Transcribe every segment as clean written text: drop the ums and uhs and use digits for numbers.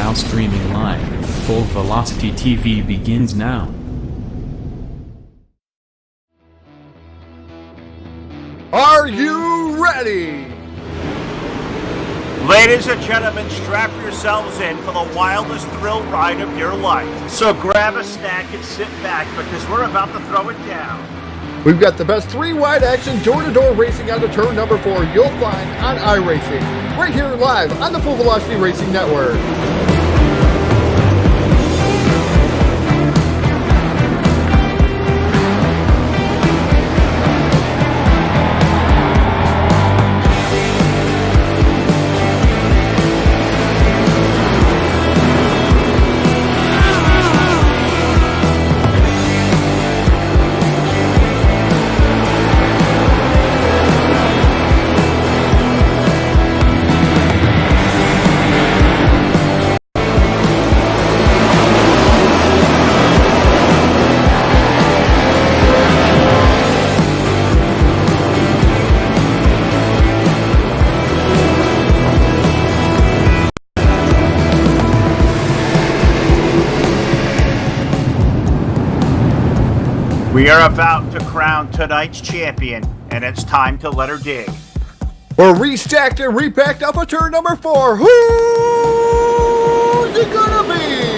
now streaming live. Full Velocity TV begins now. Are you ready? Ladies and gentlemen, strap yourselves in for the wildest thrill ride of your life. So grab a snack and sit back because we're about to throw it down. We've got the best three-wide action door-to-door racing out of turn number 4 you'll find on iRacing, right here live on the Full Velocity Racing Network. We are about to crown tonight's champion, and it's time to let her dig. We're restacked and repacked up for turn number 4. Who's it gonna be?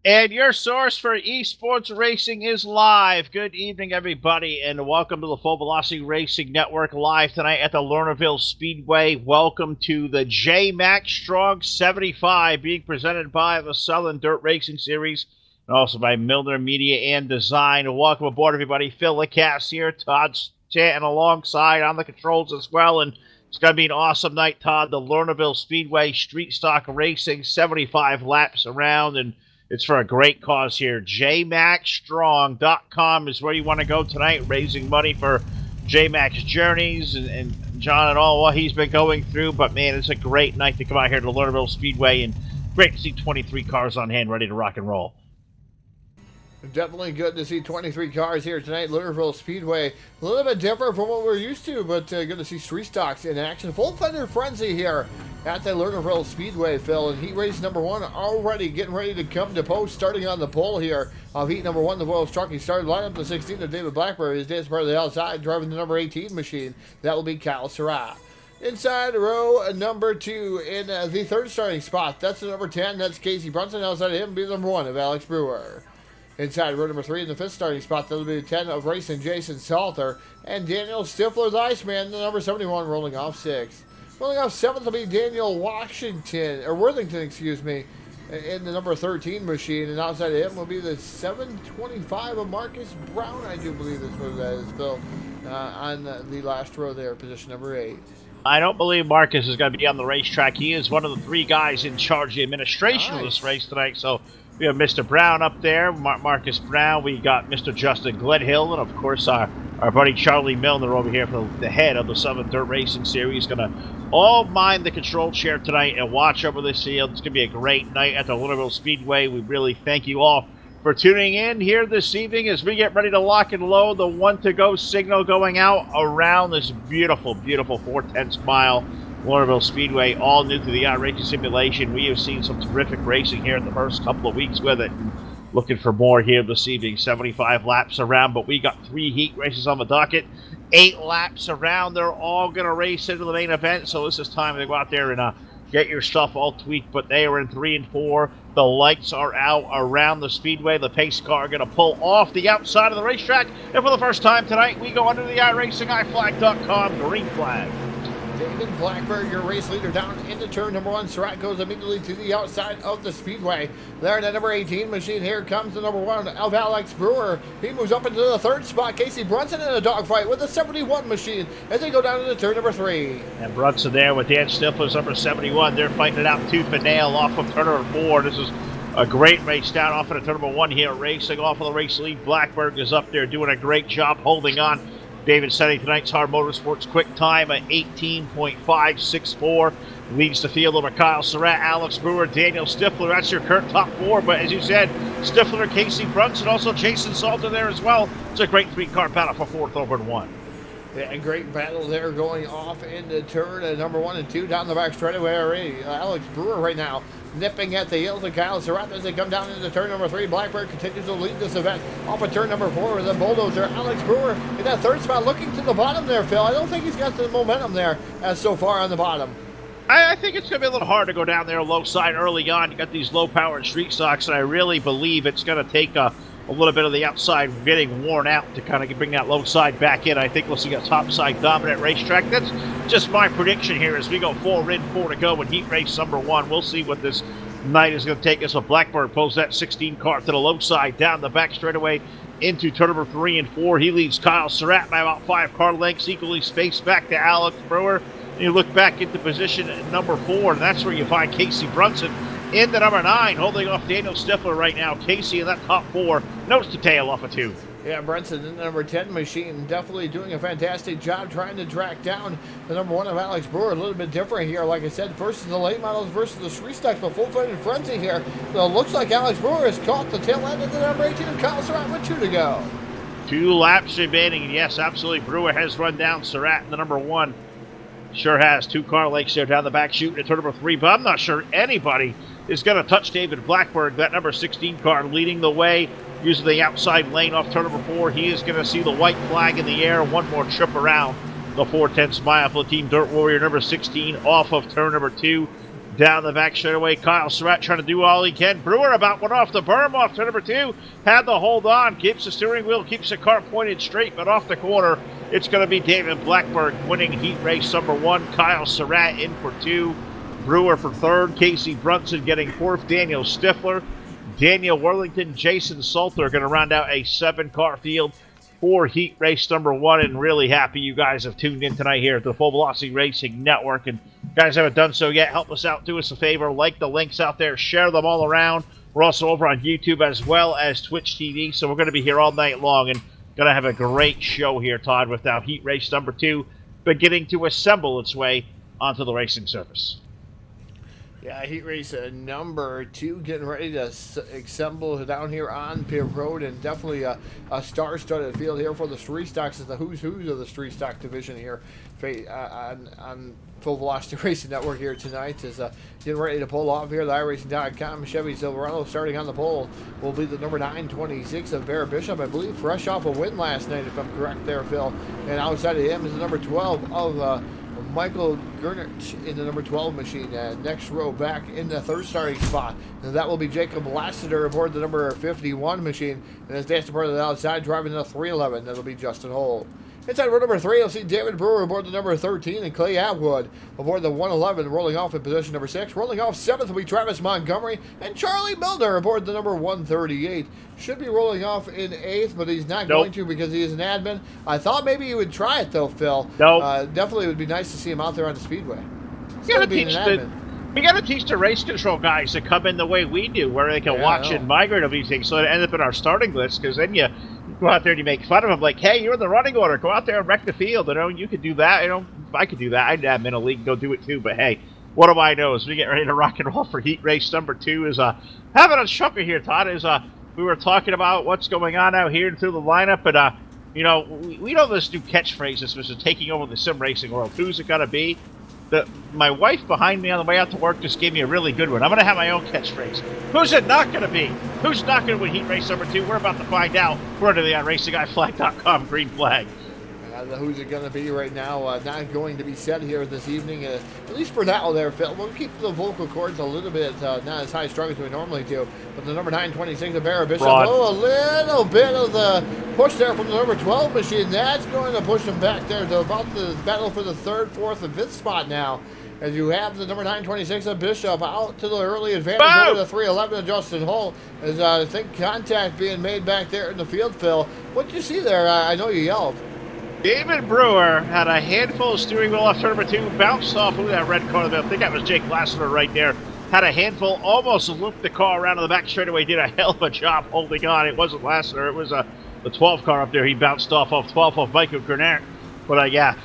And your source for esports racing is live. Good evening, everybody, and welcome to the Full Velocity Racing Network live tonight at the Lernerville Speedway. Welcome to the J-Max Strong 75 being presented by the Southern Dirt Racing Series and also by Milner Media and Design. Welcome aboard, everybody. Phil Lacasse here, Todd Stanton alongside on the controls as well, and it's going to be an awesome night, Todd. The Lernerville Speedway Street Stock Racing, 75 laps around, and it's for a great cause here. JMaxStrong.com is where you want to go tonight, raising money for J-Max Journeys and John and all what he's been going through. But, man, it's a great night to come out here to Lernerville Speedway, and great to see 23 cars on hand ready to rock and roll. Definitely good to see 23 cars here tonight, Lernerville Speedway. A little bit different from what we're used to, but good to see street stocks in action. Full Fender Frenzy here at the Lernerville Speedway, Phil. And heat race number 1 already getting ready to come to post, starting on the pole here of heat number 1, the Royal Truck. He started lineup the 16 of David Blackberry. His dance part of the outside, driving the number 18 machine. That will be Kyle Surratt. Inside row number 2 in the third starting spot, that's the number 10. That's Casey Brunson. Outside of him, be the number 1 of Alex Brewer. Inside row number 3 in the fifth starting spot, that'll be the 10 of racing Jason Salter. And Daniel Stifler, the Iceman, the number 71, rolling off 6th. Rolling off 7th will be Daniel Worthington, excuse me, in the number 13 machine. And outside of him will be the 725 of Marcus Brown, I do believe that's what that is, Phil, on the last row there, position number 8. I don't believe Marcus is going to be on the racetrack. He is one of the 3 guys in charge of the administration of this race tonight, so we have Mr. Brown up there, Marcus Brown. We got Mr. Justin Gledhill, and of course our buddy Charlie Milner over here, for the head of the Southern Dirt Racing Series. Going to all mind the control chair tonight and watch over this field. It's going to be a great night at the Lernerville Speedway. We really thank you all for tuning in here this evening as we get ready to lock and load the 1 to go signal going out around this beautiful, beautiful 4/10 mile Lernerville Speedway, all new to the iRacing simulation. We have seen some terrific racing here in the first couple of weeks with it. Looking for more here this evening. 75 laps around, but we got 3 heat races on the docket. 8 laps around. They're all going to race into the main event, so this is time to go out there and get your stuff all tweaked. But they are in 3 and 4. The lights are out around the speedway. The pace car going to pull off the outside of the racetrack. And for the first time tonight, we go under the iRacing iFlag.com green flag. David Blackberg, your race leader, down into turn number 1. Surratt goes immediately to the outside of the speedway. There in the number 18 machine. Here comes the number 1 of Alex Brewer. He moves up into the 3rd spot. Casey Brunson in a dogfight with the 71 machine as they go down into turn number 3. And Brunson there with Dan Stifler's number 71. They're fighting it out tooth and nail off of turn number 4. This is A great race down off of the turn number 1 here, racing off of the race lead. Blackberg is up there doing a great job holding on. David setting tonight's Hard Motorsports quick time at 18.564. Leads the field over Kyle Surratt, Alex Brewer, Daniel Stifler. That's your current top 4. But as you said, Stifler, Casey Brunson, also Jason Salter there as well. It's a great 3-car battle for 4th over 1. Yeah, a great battle there going off into turn number 1 and 2 down the back straightaway already. Alex Brewer right now nipping at the heels of Kyle Surratt as they come down into turn number 3. Blackbird continues to lead this event off of turn number 4 with a bulldozer. Alex Brewer in that 3rd spot looking to the bottom there, Phil. I don't think he's got the momentum there as so far on the bottom. I think it's going to be a little hard to go down there low side early on. You got these low-powered street stocks, and I really believe it's going to take a little bit of the outside getting worn out to kind of bring that low side back in. I think we'll see a top side dominant racetrack. That's just my prediction here as we go 4 in, 4 to go in heat race number 1. We'll see what this night is going to take us. So Blackbird pulls that 16 car to the low side down the back straightaway into turn number 3 and 4. He leads Kyle Surratt by about 5 car lengths, equally spaced back to Alex Brewer. And you look back into position at number 4, and that's where you find Casey Brunson in the number 9, holding off Daniel Stifler right now. Casey in that top 4, nose to tail off of 2. Yeah, Brunson in the number 10 machine, definitely doing a fantastic job trying to track down the number 1 of Alex Brewer. A little bit different here, like I said, versus the late models versus the street stocks, but full-fledged frenzy here. So it looks like Alex Brewer has caught the tail end of the number 18 of Kyle Surratt with 2 to go. 2 laps remaining, and yes, absolutely, Brewer has run down Surratt in the number 1. Sure has. 2 car lengths there down the back shooting at turn number 3, but I'm not sure anybody is going to touch David Blackbird, that number 16 car leading the way, using the outside lane off turn number 4. He is going to see the white flag in the air, one more trip around the 410 mile for the Team Dirt Warrior number 16 off of turn number 2. Down the back straightaway, Kyle Surratt trying to do all he can. Brewer about went off the berm off turn number 2. Had the hold on, keeps the steering wheel, keeps the car pointed straight, but off the corner, it's going to be David Blackbird winning heat race number 1. Kyle Surratt in for 2. Brewer for 3rd. Casey Brunson getting 4th. Daniel Stifler, Daniel Worthington, Jason Salter are going to round out a 7-car field for heat race number 1. And really happy you guys have tuned in tonight here at the Full Velocity Racing Network. And guys haven't done so yet, help us out, do us a favor, like the links out there, share them all around. We're also over on YouTube as well as Twitch TV, so we're going to be here all night long and going to have a great show here, Todd, with now heat race number 2 beginning to assemble its way onto the racing surface. Yeah, heat race number 2 getting ready to assemble down here on Pit Road, and definitely a star-studded field here for the street stocks. Is the who's of the street stock division here on Full Velocity Racing Network here tonight. Is getting ready to pull off here. The iRacing.com Chevy Silverado starting on the pole will be the number 926 of Bear Bishop, I believe, fresh off a win last night, if I'm correct there, Phil. And outside of him is the number 12 of Michael Gernert in the number 12 machine. Next row back in the 3rd starting spot. And that will be Jacob Lassiter aboard the number 51 machine. And as Dance aboard the outside, driving the 311, that'll be Justin Hull. Inside row number 3, you'll see David Brewer aboard the number 13 and Clay Atwood aboard the 111, rolling off in position number 6. Rolling off 7th will be Travis Montgomery and Charlie Milner aboard the number 138. Should be rolling off in 8th, but he's not going to because he is an admin. I thought maybe he would try it though, Phil. Definitely would be nice to see him out there on the speedway. We got to teach the race control guys to come in the way we do, where they can watch and migrate over these things, so it ends up in our starting list, because then you go out there and you make fun of them, like, hey, you're in the running order, go out there and wreck the field. You could do that. If I could do that, I'd have in a league and go do it too. But hey, what do I know? As we get ready to rock and roll for heat race number 2, is having a chuckle here, Todd. Is we were talking about what's going on out here through the lineup, and we know this new catchphrase is taking over the sim racing world. Who's it gonna be? My wife behind me on the way out to work just gave me a really good one. I'm going to have my own catchphrase. Who's it not going to be? Who's not going to win heat race number 2? We're about to find out. We're under the RacingGuyFlag.com green flag. Who's it going to be right now? Not going to be said here this evening, at least for now there, Phil. We'll keep the vocal cords a little bit, not as high strung as we normally do. But the number 926 of Bear Bishop, a little bit of the push there from the number 12 machine. That's going to push him back there to about the battle for the 3rd, 4th, and 5th spot now. As you have the number 926 of Bishop out to the early advantage over the 311 of Justin Hull. As I think contact being made back there in the field, Phil. What did you see there? I know you yelled. David Brewer had a handful of steering wheel off turn number 2, bounced off of that red car. I think that was Jake Lassiter right there. had a handful, almost looped the car around to the back straightaway, did a hell of a job holding on. It wasn't Lassiter, it was the 12 car up there. He bounced off 12 off Michael Grenard. But yeah,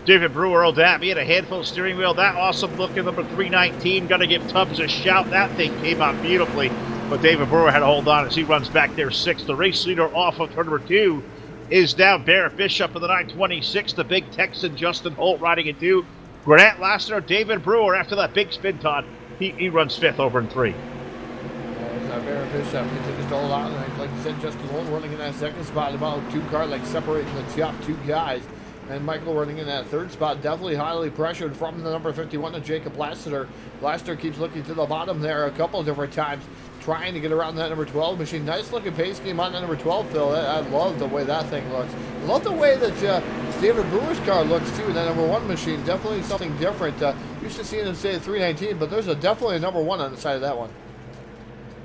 David Brewer, old dad, he had a handful of steering wheel. That awesome looking number 319. Got to give Tubbs a shout. That thing came out beautifully. But David Brewer had to hold on as he runs back there 6th. The race leader off of turn number 2 is now Barrett Bishop for the 926. The big Texan Justin Holt riding in 2. Grant Lassiter, David Brewer after that big spin, Todd. He runs 5th over in 3. Barrett Bishop continues to hold on. Like you said, Justin Holt running in that 2nd spot. About 2 car like separating the top 2 guys. And Michael running in that 3rd spot, definitely highly pressured from the number 51 to Jacob Lassiter. Lassiter keeps looking to the bottom there a couple of different times, trying to get around that number 12 machine. Nice looking pace game on that number 12, Phil. I love the way that thing looks. I love the way that David Brewer's car looks too. That number 1 machine, definitely something different. Used to seeing him say 319, but there's definitely a number 1 on the side of that one.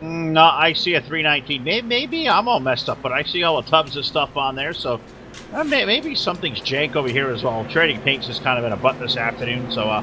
No, I see a 319. Maybe I'm all messed up, but I see all the Tubbs and stuff on there, so maybe something's jank over here as well. Trading Paints is kind of in a butt this afternoon, so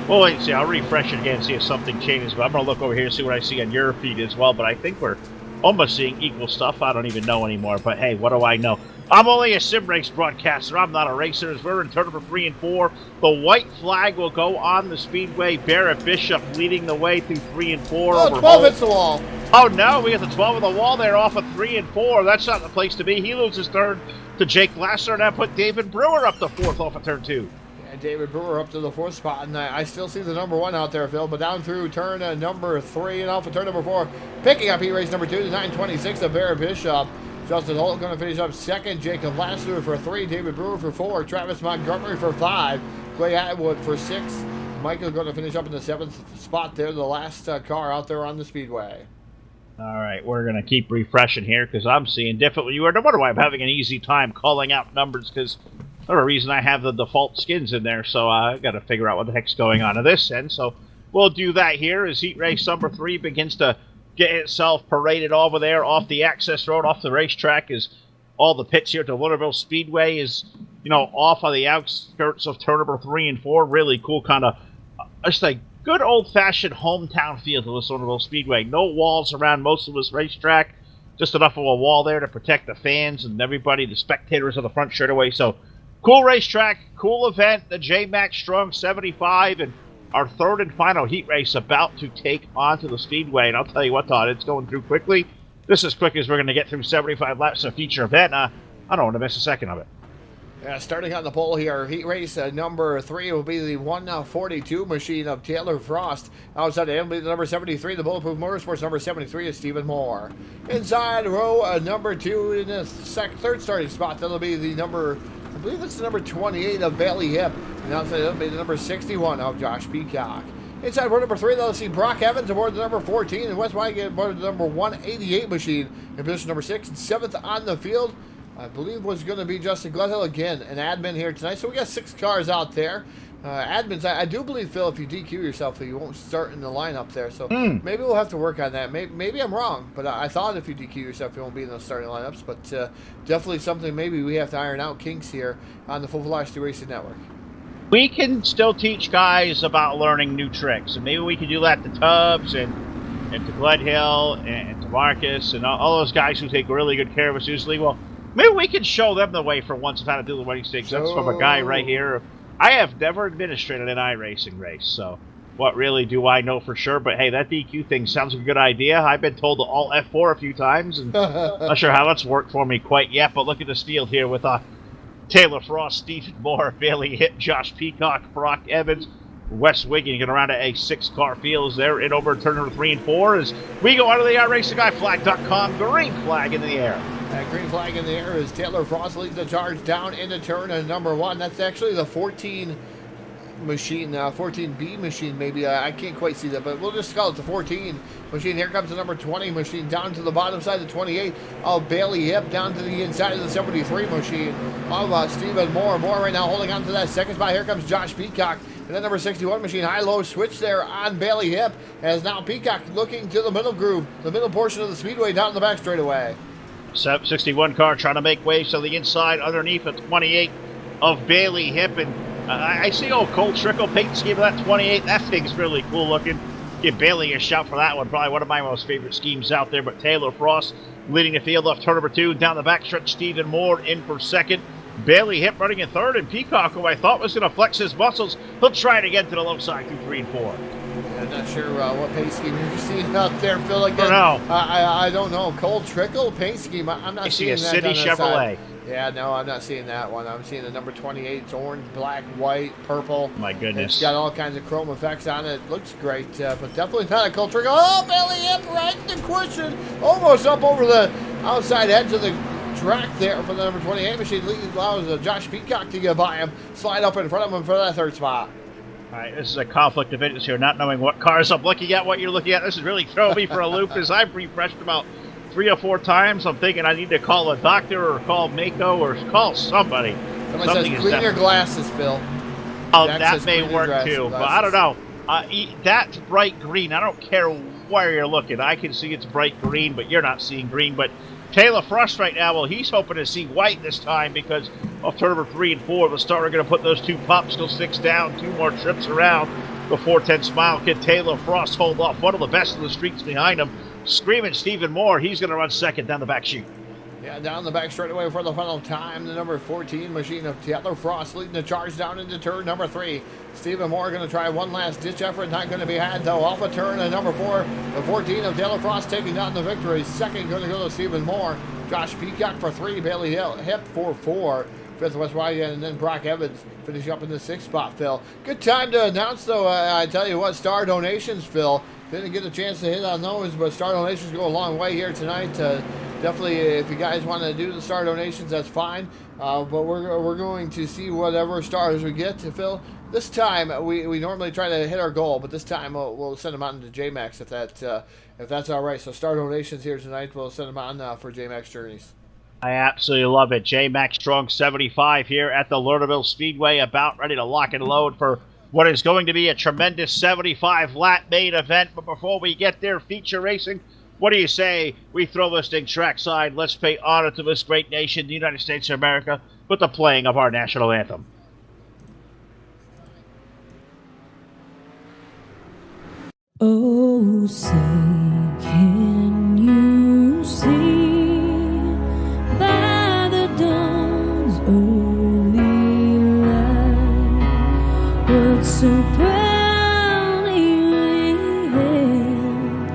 we'll wait and see. I'll refresh it again and see if something changes, but I'm going to look over here and see what I see on your feed as well, but I think we're almost seeing equal stuff. I don't even know anymore, but hey, what do I know? I'm only a sim race broadcaster. I'm not a racer. As we're in turn number 3 and 4, the white flag will go on the speedway. Barrett Bishop leading the way through 3 and 4. Oh, 12 hits the wall. Oh no, we got the 12 on the wall there off of 3 and 4. That's not the place to be. He loses third to Jake Lassiter, and that put David Brewer up to 4th off of turn 2. Yeah, David Brewer up to the 4th spot, and I still see the number 1 out there, Phil, but down through turn number 3 and off of turn number 4, picking up heat race number 2 to 926 of Barrett Bishop. Justin Holt going to finish up 2nd, Jacob Lassiter for 3, David Brewer for 4, Travis Montgomery for 5, Clay Atwood for 6. Michael going to finish up in the 7th spot there, the last car out there on the speedway. All right, we're going to keep refreshing here because I'm seeing different. You are. No wonder why I'm having an easy time calling out numbers, because for a reason I have the default skins in there, so I got to figure out what the heck's going on this end. So we'll do that here as heat race number 3 begins to get itself paraded over there off the access road, off the racetrack, as all the pits here to Lernerville Speedway is, you know, off on the outskirts of turn number 3 and 4. Really cool kind of, just like good old-fashioned hometown feel to this Lernerville Speedway. No walls around most of this racetrack. Just enough of a wall there to protect the fans and everybody, the spectators of the front straightaway. So, cool racetrack, cool event. The J-Max Strong 75 and our 3rd and final heat race about to take onto the Speedway. And I'll tell you what, Todd, it's going through quickly. This is as quick as we're going to get through 75 laps of a feature event. I don't want to miss a second of it. Yeah, starting on the pole here, heat race number 3 will be the 142 machine of Taylor Frost. Outside of him will be the number 73, the Bulletproof Motorsports number 73 is Stephen Moore. Inside row number 2 in the 3rd starting spot, that'll be the number, I believe it's the number 28 of Bailey Hip. And outside that'll be the number 61 of Josh Peacock. Inside row number 3, they'll see Brock Evans aboard the number 14, and Wes Wygan aboard the number 188 machine in position number 6. And 7th on the field, I believe was going to be Justin Gledhill again, an admin here tonight. So we got 6 cars out there. Admins, I do believe, Phil, if you DQ yourself, you won't start in the lineup there. So maybe we'll have to work on that. Maybe I'm wrong, but I thought if you DQ yourself, you won't be in those starting lineups. But definitely something maybe we have to iron out kinks here on the Full Velocity Racing Network. We can still teach guys about learning new tricks, and maybe we can do that to Tubbs and to Gledhill and to Marcus and all those guys who take really good care of us usually. Well, maybe we can show them the way for once of how to do the winning stakes. That's from a guy right here. I have never administrated an iRacing race, so what really do I know for sure? But hey, that DQ thing sounds like a good idea. I've been told to alt F4 a few times, and not sure how that's worked for me quite yet. But look at this field here with Taylor Frost, Stephen Moore, Bailey Hip, Josh Peacock, Brock Evans, Wes Wiggin. Getting around to a 6-car field as they're in over turn number 3 and 4 as we go out of the iRacingGuyFlag.com. Green flag in the air. Green flag in the air as Taylor Frost leads the charge down into turn number 1. That's actually the 14 machine, 14B machine maybe. I can't quite see that, but we'll just call it the 14 machine. Here comes the number 20 machine down to the bottom side of the 28 of Bailey Hip, down to the inside of the 73 machine of Stephen Moore. Moore right now holding on to that 2nd spot. Here comes Josh Peacock. And then number 61 machine, high-low switch there on Bailey Hip, as now Peacock looking to the middle groove, the middle portion of the speedway down the back straightaway. 61 car trying to make way, so the inside underneath at 28 of Bailey Hip. And I see old Cole Trickle paint scheme of that 28. That thing's really cool looking. give Bailey a shout for that one. Probably one of my most favorite schemes out there. But Taylor Frost leading the field off turn number 2. Down the backstretch, Stephen Moore in for second. Bailey hip running in third, and Peacock, who I thought was going to flex his muscles, he'll try it again to the low side through 3 and 4. I'm not sure what paint scheme you're seeing out there, Phil. Like that. I I don't know. don't know. Cold trickle paint scheme. I'm not seeing a that. City on that Chevrolet. side. Yeah, no, I'm not seeing that one. I'm seeing the number 28. It's orange, black, white, purple. My goodness. It's got all kinds of chrome effects on it. Looks great, but definitely not a cold trickle. Oh, Bailey hip right in the cushion. Almost up over the outside edge of the track there for the number 28 machine. Allows Josh Peacock to get by him, slide up in front of him for that third spot. All right, this is a conflict of interest here, not knowing what cars I'm looking at, what you're looking at. This is really throwing me for a loop as I've refreshed about 3 or 4 times. I'm thinking I need to call a doctor or call Mako or call somebody. Somebody says clean your glasses, Phil. Oh, Jack that says may clean your work too, but I don't know. That's bright green. I don't care where you're looking. I can see it's bright green, but you're not seeing green. But Taylor Frost right now, well, he's hoping to see white this time because of turn number 3 and 4. The starter going to put those 2 popsicle sticks down, 2 more trips around before 10 Smile Kid Taylor Frost hold off. One of the best in the streets behind him. Screaming Stephen Moore. He's going to run second down the back chute. Yeah, down the back straight away for the final time. The number 14 machine of Taylor Frost leading the charge down into turn number 3. Stephen Moore going to try one last ditch effort. Not going to be had though. Off a turn and number 4, the 14 of Taylor Frost taking down the victory. Second going to go to Stephen Moore. Josh Peacock for 3. Bailey Hip for 4. 5th West Wyatt, and then Brock Evans finishing up in the 6th spot, Phil. Good time to announce, though, I tell you what, Star Donations, Phil. Didn't get a chance to hit on those, but Star Donations go a long way here tonight. Definitely, if you guys want to do the Star Donations, that's fine. But we're going to see whatever stars we get to, Phil. This time, we normally try to hit our goal, but this time we'll send them on to JMax if that's all right. So Star Donations here tonight, we'll send them on for JMax Journeys. I absolutely love it. J-Max Strong 75 here at the Lernerville Speedway, about ready to lock and load for what is going to be a tremendous 75 lap main event. But before we get there, feature racing, what do you say we throw this thing trackside? Let's pay honor to this great nation, the United States of America, with the playing of our national anthem. Oh, say, can you see? By the dawn's early light, what so proudly we hailed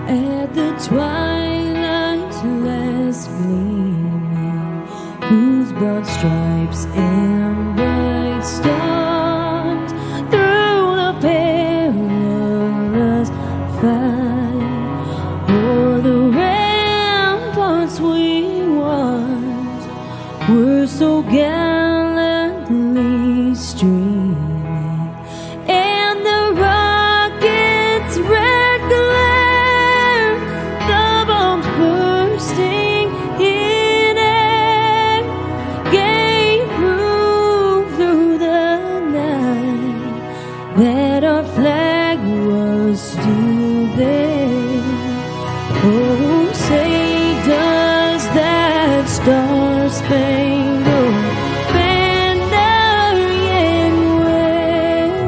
at the twilight's last gleaming, whose broad stripes and bright stars through the perilous fight o'er the ramparts we once were so gallantly streaming, and the rocket's red glare, the bombs bursting in air, gave proof through the night that our flag was still there. Oh, say, does that star-spangled banner yet wave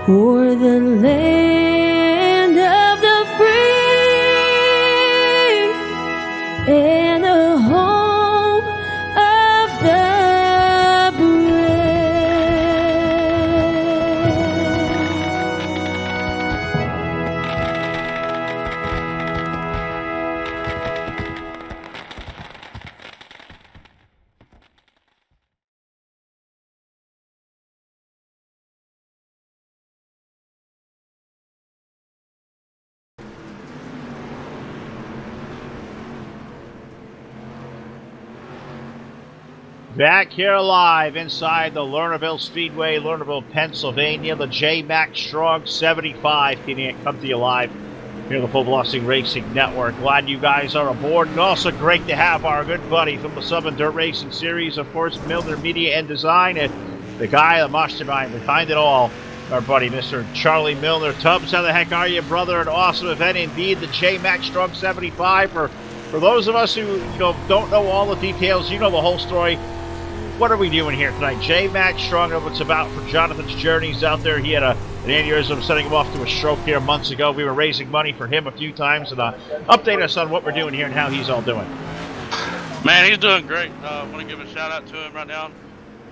o'er the land of the free and the home of the brave? Back here live inside the Lernerville Speedway, Lernerville, Pennsylvania. The J-Max Strong 75 can come to you live here on the Full Velocity Racing Network. Glad you guys are aboard, and also great to have our good buddy from the Southern Dirt Racing Series, of course, Milner Media and Design, and the guy, the mastermind behind it all, our buddy, Mr. Charlie Milner. Tubbs, how the heck are you, brother? An awesome event indeed, the J-Max Strong 75. For those of us who don't know all the details, you know the whole story. What are we doing here tonight? J-Max Strong, know what it's about for Jonathan's Journeys out there. He had an An aneurysm sending him off to a stroke here months ago. We were raising money for him a few times, and update us on what we're doing here and how he's all doing. Man, he's doing great. I want to give a shout out to him right now.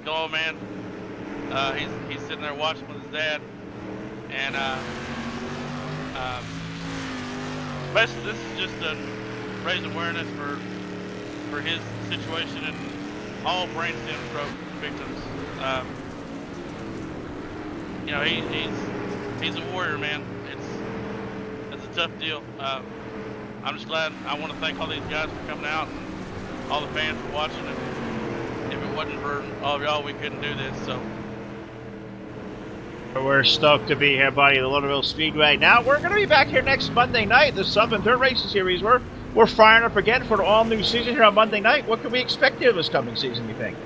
Good old man. He's sitting there watching with his dad, and basically this is just to raise awareness for his situation and all brainstem stroke victims. You know, he's a warrior, man. It's a tough deal. I'm just glad. I want to thank all these guys for coming out and all the fans for watching. And if it wasn't for all of y'all, we couldn't do this. So we're stoked to be here, buddy, at the Lernerville Speedway. Now we're going to be back here next Monday night, the Southern Dirt Racing Series. We're firing up again for an all-new season here on Monday night. What can we expect here this coming season, you think?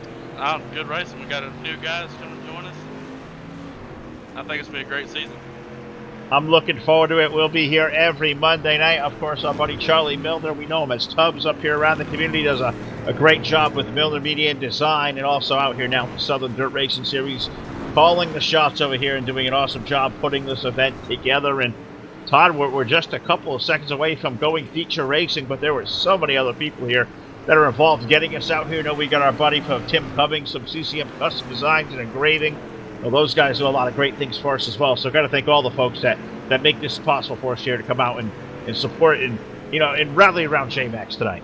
Good racing. We got a new guy that's coming to join us. I think it's going to be a great season. I'm looking forward to it. We'll be here every Monday night. Of course, our buddy Charlie Milner, we know him as Tubbs up here around the community, does a great job with Milner Media and Design, and also out here now with the Southern Dirt Racing Series, calling the shots over here and doing an awesome job putting this event together. And Todd, we're just a couple of seconds away from going feature racing, but there were so many other people here that are involved getting us out here. You know, we got our buddy from Tim Cummings, some CCM Custom Designs and Engraving. Well, those guys do a lot of great things for us as well. So got to thank all the folks that make this possible for us here to come out and support and, you know, and rally around J-Max tonight.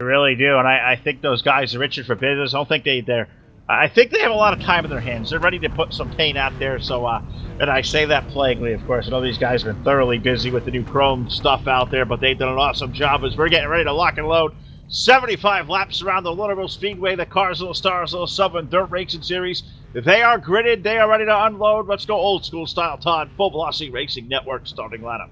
I really do, and I think those guys are itching for business. I don't think I think they have a lot of time in their hands. They're ready to put some paint out there. So, and I say that playingly, of course. I know these guys have been thoroughly busy with the new chrome stuff out there, but they've done an awesome job as we're getting ready to lock and load 75 laps around the Lernerville Speedway, the Carsville Starsville Southern Dirt Racing Series. They are gridded. They are ready to unload. Let's go old school style, Todd. Full Velocity Racing Network starting lineup.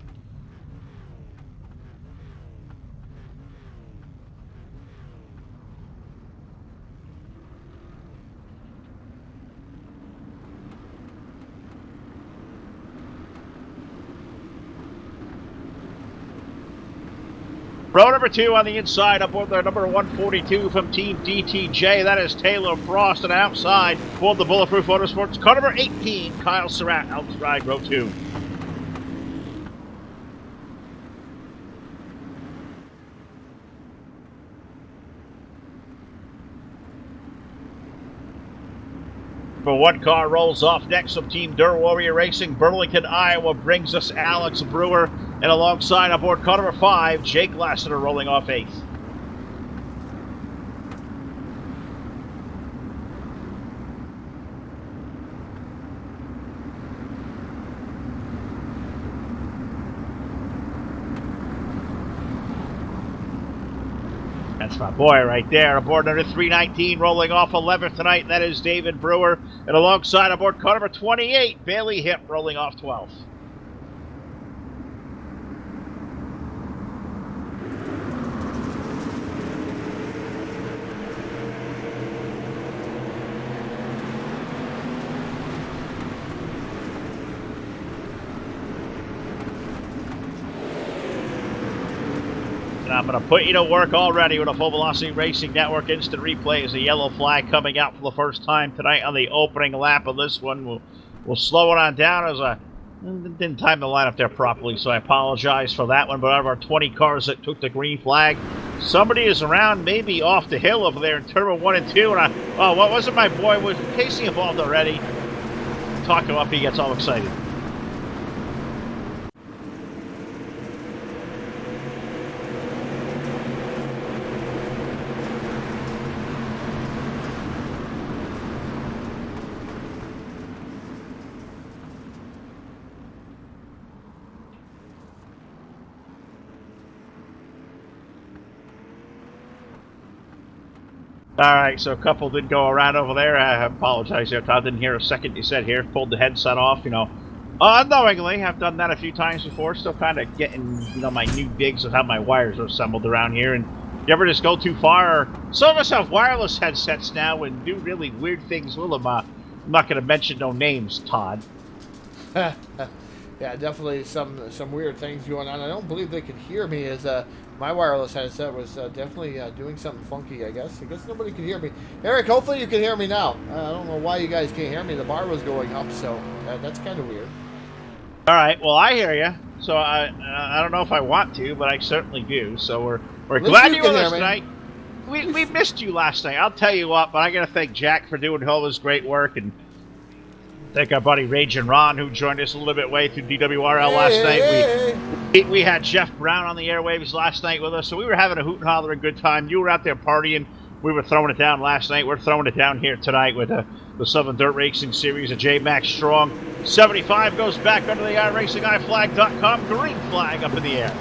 Row number 2 on the inside, aboard the number 142 from Team DTJ. That is Taylor Frost, and outside, aboard the Bulletproof Motorsports, car number 18, Kyle Surratt, outside row 2. Number 1 car rolls off next from Team Dirt Warrior Racing. Burlington, Iowa brings us Alex Brewer. And alongside aboard car number 5, Jake Lassiter rolling off 8th. That's my boy right there. Aboard number 319, rolling off 11th tonight, and that is David Brewer. And alongside aboard car number 28, Bailey Hip rolling off 12th. And I'm going to put you to work already with a Full Velocity Racing Network instant replay as a yellow flag coming out for the first time tonight on the opening lap of this one. We'll slow it on down as I didn't time the line up there properly, so I apologize for that one. But out of our 20 cars that took the green flag, somebody is around, maybe off the hill over there in Turbo 1 and 2. And what was it, my boy? Was Casey involved already? Talk him up, he gets all excited. All right, so a couple did go around over there. I apologize there, Todd. Didn't hear a second you said here. Pulled the headset off, unknowingly. I've done that a few times before. Still kind of getting, my new digs of how my wires are assembled around here. And you ever just go too far? Or some of us have wireless headsets now and do really weird things with them. I'm not going to mention no names, Todd. Yeah, definitely some weird things going on. I don't believe they could hear me as my wireless headset was definitely doing something funky, I guess. I guess nobody could hear me. Eric, hopefully you can hear me now. I don't know why you guys can't hear me. The bar was going up, so that's kind of weird. All right, well, I hear you. So I don't know if I want to, but I certainly do. So we're glad you're with us tonight. We missed you last night. I'll tell you what, but I got to thank Jack for doing all his great work, and thank our buddy Raging Ron, who joined us a little bit way through DWRL last night. We had Jeff Brown on the airwaves last night with us, so we were having a hoot and holler and good time. You were out there partying. We were throwing it down last night. We're throwing it down here tonight with the Southern Dirt Racing Series of J Max Strong. 75 goes back under the iRacingIFlag.com. Green flag up in the air.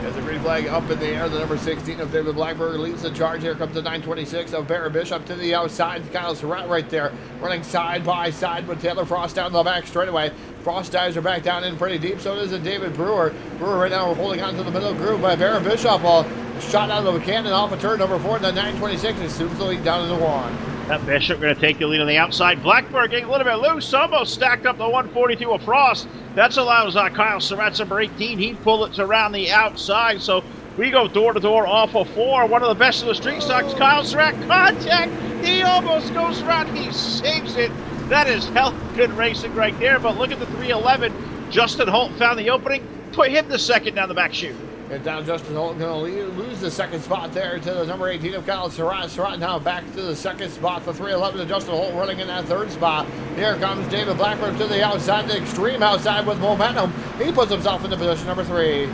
There's a green flag up in the air. The number 16 of David Blackburn leads the charge. Here comes the 926 of Barry Bishop to the outside. Kyle Surratt right there, running side by side with Taylor Frost down the back straightaway. Frost dives are back down in pretty deep. So does David Brewer. Brewer right now holding on to the middle groove by Barry Bishop. Shot out of a cannon off of turn number 4. And the 926 assumes the lead down in the 1. That Bishop going to take the lead on the outside. Blackburn getting a little bit loose. Almost stacked up the 142 of Frost. That allows Kyle Surratt, number 18. He pulled it around the outside. So we go door to door off of 4. One of the best of the street stocks. Kyle Surratt contact. He almost goes around. He saves it. That is hell good racing right there. But look at the 311. Justin Holt found the opening. Put him the second down the back chute. And down Justin Holt going to lose the second spot there to the number 18 of Kyle Surratt. Surratt now back to the second spot for 311 to Justin Holt running in that third spot. Here comes David Blackburn to the outside, the extreme outside with momentum. He puts himself into position number 3.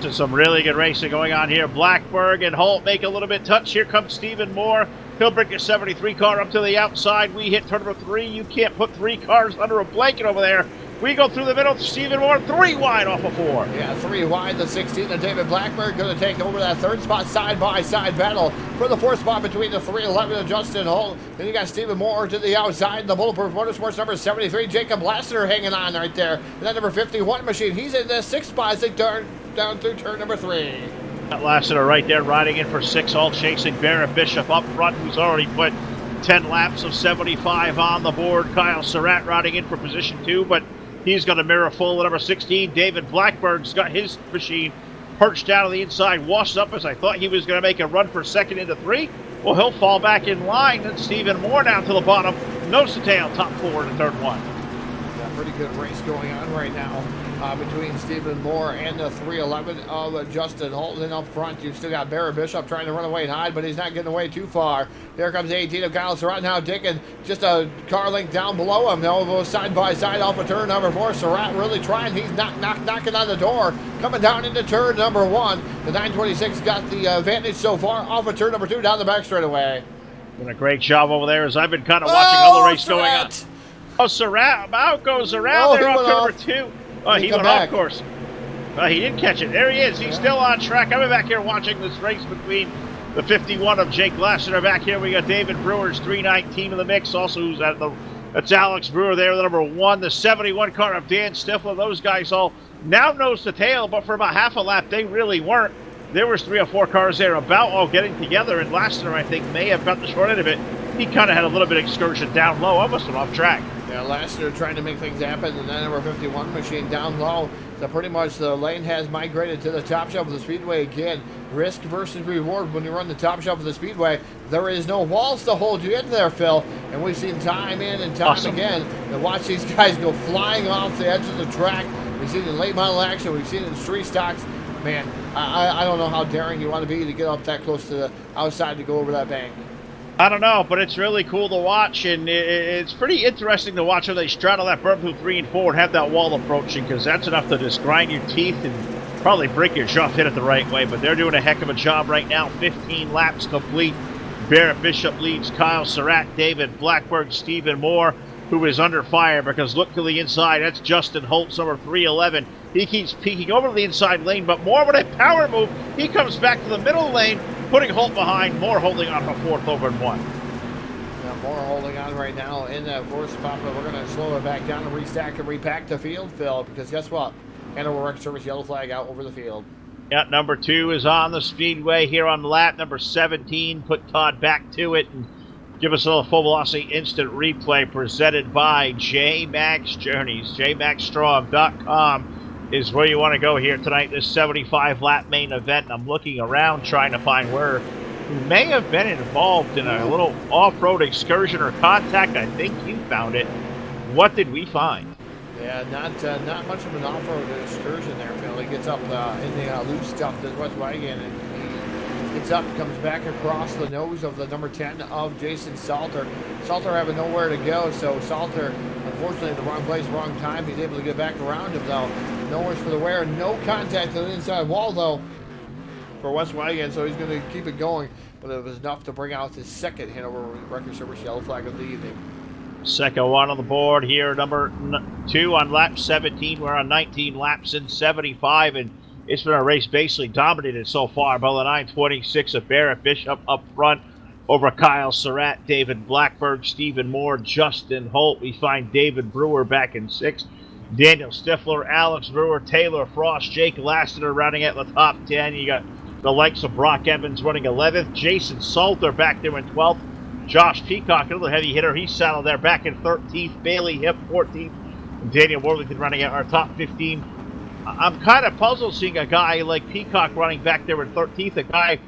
To some really good racing going on here. Blackburn and Holt make a little bit touch. Here comes Stephen Moore. He'll bring a 73 car up to the outside. We hit turn number 3. You can't put 3 cars under a blanket over there. We go through the middle. Stephen Moore, 3 wide off of 4. Yeah, 3 wide. The 16 of David Blackburn going to take over that third spot. Side-by-side battle for the 4th spot between the 311 and Justin Holt. Then you got Stephen Moore to the outside. The Bulletproof Motorsports number 73. Jacob Lassiter hanging on right there. And that number 51 machine. He's in the 6th spot as they turn down through turn number 3. That Lassiter right there riding in for 6, all chasing Barrett Bishop up front, who's already put 10 laps of 75 on the board. Kyle Surratt riding in for position 2, but he's got a mirror full of number 16. David Blackburn's got his machine perched down on the inside, washed up as I thought he was going to make a run for second into 3. Well, he'll fall back in line. And Stephen Moore down to the bottom. Nose to tail, top 4 in the third one. Yeah, pretty good race going on right now between Stephen Moore and the 311 of Justin Holt. And up front, you've still got Barry Bishop trying to run away and hide, but he's not getting away too far. Here comes 18 of Kyle Surratt now digging just a car length down below him. Now goes side by side off of turn number 4. Surratt really trying. He's knocking on the door. Coming down into turn number 1. The 926 got the advantage so far off of turn number 2 down the back straightaway. Doing a great job over there as I've been kind of watching all the race Surratt. going on. Oh, Surratt out goes around there off turn number 2. Oh, he went off course. He didn't catch it. There he is. He's still on track. I'm back here watching this race between the 51 of Jake Lassiter. Back here we got David Brewer's 319 in the mix. Also, who's at that's Alex Brewer there, the number 1. The 71 car of Dan Stifler. Those guys all now nose to tail, but for about half a lap, they really weren't. There was 3 or 4 cars there about all getting together, and Lassiter, I think, may have got the short end of it. He kind of had a little bit of excursion down low, almost went off track. Yeah, Lassiter trying to make things happen, and then number 51 machine down low. So pretty much the lane has migrated to the top shelf of the Speedway again. Risk versus reward when you run the top shelf of the Speedway. There is no walls to hold you in there, Phil. And we've seen time in and time again to watch these guys go flying off the edge of the track. We've seen it in late model action. We've seen it in street stocks. Man, I don't know how daring you want to be to get up that close to the outside to go over that bank. I don't know, but it's really cool to watch, and it's pretty interesting to watch how they straddle that berm through 3 and 4 and have that wall approaching, because that's enough to just grind your teeth and probably break your jaw if hit it the right way. But they're doing a heck of a job right now. 15 laps complete. Barrett Bishop leads Kyle Surratt, David Blackburn, Stephen Moore, who is under fire because look to the inside. That's Justin Holtz, number 311. He keeps peeking over to the inside lane, but Moore with a power move. He comes back to the middle lane, putting Holt behind. Moore holding on for 4th over and 1. Now Moore holding on right now in that 4th spot, but we're going to slow it back down and restack and repack the field, Phil, because guess what? Hanover Wreck Service yellow flag out over the field. Yeah, number 2 is on the Speedway here on lap number 17. Put Todd back to it and give us a little full velocity instant replay presented by J-Max Journeys. JMaxStrong.com is where you want to go here tonight, this 75 lap main event. And I'm looking around trying to find where we may have been involved in a little off-road excursion or contact. I think you found it. What did we find? Yeah, not much of an off-road excursion there, Phil. He gets up in the loose stuff, does West Wagon, and he gets up, comes back across the nose of the number 10 of Jason Salter. Salter having nowhere to go, so Salter, unfortunately, in the wrong place, wrong time. He's able to get back around him, though. No worse for the wear. No contact on the inside wall, though, for West Wagon, so he's going to keep it going. But it was enough to bring out his second Hanover Record Service yellow flag of the evening. Second one on the board here, number 2 on lap 17. We're on 19 laps in 75, and it's been a race basically dominated so far by the 926 of Barrett Bishop up front over Kyle Surratt, David Blackburn, Stephen Moore, Justin Holt. We find David Brewer back in 6th. Daniel Stifler, Alex Brewer, Taylor Frost, Jake Lassiter rounding at the top 10. You got the likes of Brock Evans running 11th. Jason Salter back there in 12th. Josh Peacock, another heavy hitter, he's saddled there back in 13th. Bailey Hip, 14th. And Daniel Worthington running at our top 15. I'm kind of puzzled seeing a guy like Peacock running back there in 13th. A guy,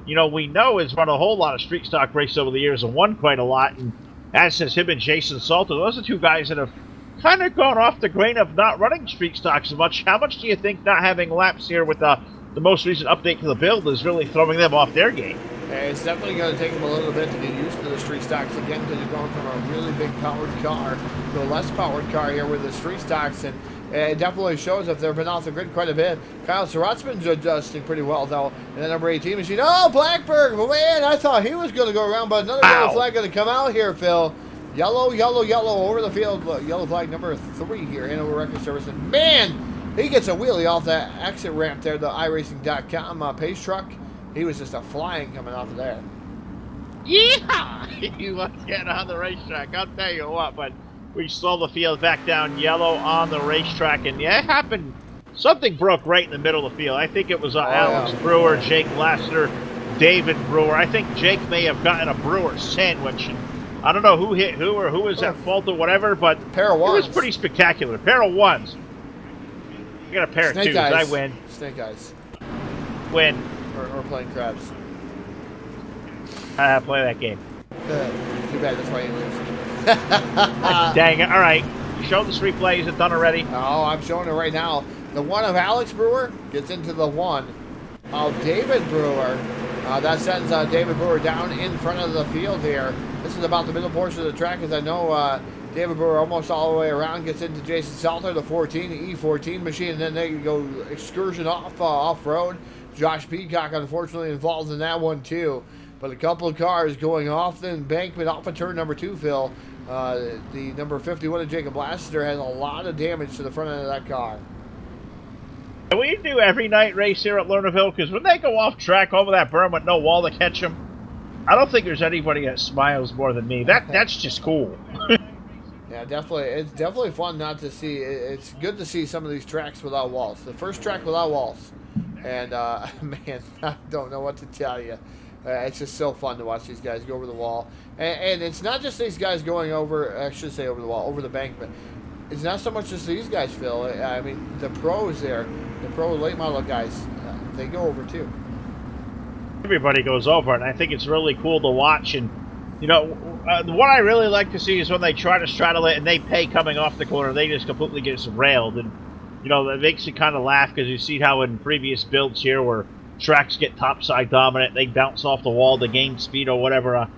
you know, we know has run a whole lot of street stock races over the years and won quite a lot. And as has him and Jason Salter, those are 2 guys that have kind of gone off the grain of not running street stocks as much. How much do you think not having laps here with the most recent update to the build is really throwing them off their game? It's definitely going to take them a little bit to get used to the street stocks again, because they're going from a really big powered car to a less powered car here with the street stocks, and it definitely shows that they've been off the grid quite a bit. Kyle Surratt's been adjusting pretty well, though. And then number 18 machine, oh, Blackburn, but man, I thought he was going to go around, but another yellow flag going to come out here, Phil. Yellow, yellow, yellow over the field. Yellow flag number 3 here, Hanover Record Service, and man, he gets a wheelie off that exit ramp there, the iRacing.com pace truck. He was just a flying coming off of there. Yeah! He was getting on the racetrack, I'll tell you what, but we slow the field back down yellow on the racetrack, and yeah, it happened. Something broke right in the middle of the field. I think it was Alex Brewer, Jake Lassiter, David Brewer. I think Jake may have gotten a Brewer sandwich. And I don't know who hit who or who was at fault or whatever, but pair of ones. It was pretty spectacular. Pair of ones. I got a pair of 2s. I win. Snake eyes. Win. Or playing crabs. Play that game. Too bad, that's why you lose. Dang it. All right. You showed this replay. Is it done already? Oh, I'm showing it right now. The 1 of Alex Brewer gets into the 1 of David Brewer. That sends David Brewer down in front of the field here. This is about the middle portion of the track, as I know David Brewer almost all the way around gets into Jason Salter, the 14, the E14 machine, and then they go excursion off-road. Josh Peacock, unfortunately, involved in that one, too. But a couple of cars going off the embankment, off of turn number 2, Phil. The number 51 of Jacob Lassiter has a lot of damage to the front end of that car. Can we do every night race here at Lernerville? Because when they go off track over that berm with no wall to catch them, I don't think there's anybody that smiles more than me. That's just cool. Yeah, definitely. It's definitely fun not to see. It's good to see some of these tracks without walls. The first track without walls. And, man, I don't know what to tell you. It's just so fun to watch these guys go over the wall. And it's not just these guys going over, I should say over the wall, over the bank, but it's not so much just these guys, Phil. I mean, the pros there, the pro late model guys, they go over too. Everybody goes over, and I think it's really cool to watch. And, you know, what I really like to see is when they try to straddle it and they pay coming off the corner, they just completely get railed. And, you know, that makes you kind of laugh because you see how in previous builds here where tracks get topside dominant, they bounce off the wall to gain speed or whatever.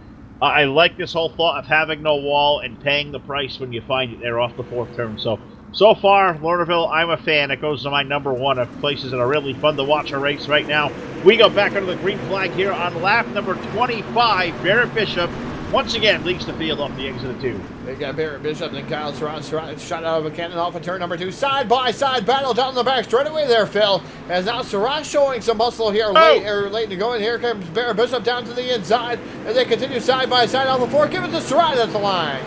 I like this whole thought of having no wall and paying the price when you find it there off the fourth turn. So far, Lernerville, I'm a fan. It goes to my #1 of places that are really fun to watch a race right now. We go back under the green flag here on lap number 25. Barrett Bishop once again leads the field off the exit of 2. They got Barrett Bishop and Kyle Surratt. Surratt shot out of a cannon off of turn number 2. Side-by-side battle down the back straightaway there, Phil. As now Surratt showing some muscle here late to go. And here comes Barrett Bishop down to the inside. And they continue side-by-side off the 4. Give it to Surratt at the line.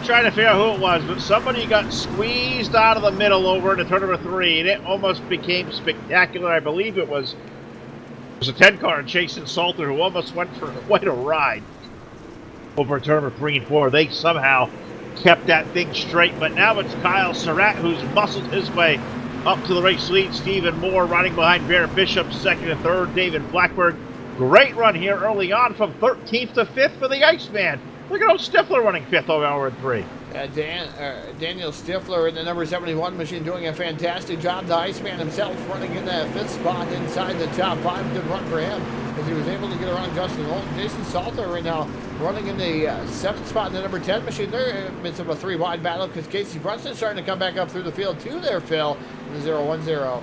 Trying to figure out who it was, but somebody got squeezed out of the middle over into turn number 3, and it almost became spectacular. I believe it was a 10 car and Jason Salter who almost went for quite a ride over turn number 3 and 4. They somehow kept that thing straight, but now it's Kyle Surratt who's muscled his way up to the race lead. Stephen Moore riding behind Barrett Bishop, 2nd and 3rd. David Blackburn, great run here early on from 13th to 5th for the Iceman. Look at old Stifler running 5th over in 3. Daniel Stifler in the number 71 machine doing a fantastic job. The Iceman himself running in that 5th spot inside the top 5. Good run for him as he was able to get around Justin Holt. Jason Salter right now running in the 7th spot in the number 10 machine. They're in the midst of a 3-wide battle because Casey Brunson's starting to come back up through the field too there, Phil, in the 0-1-0.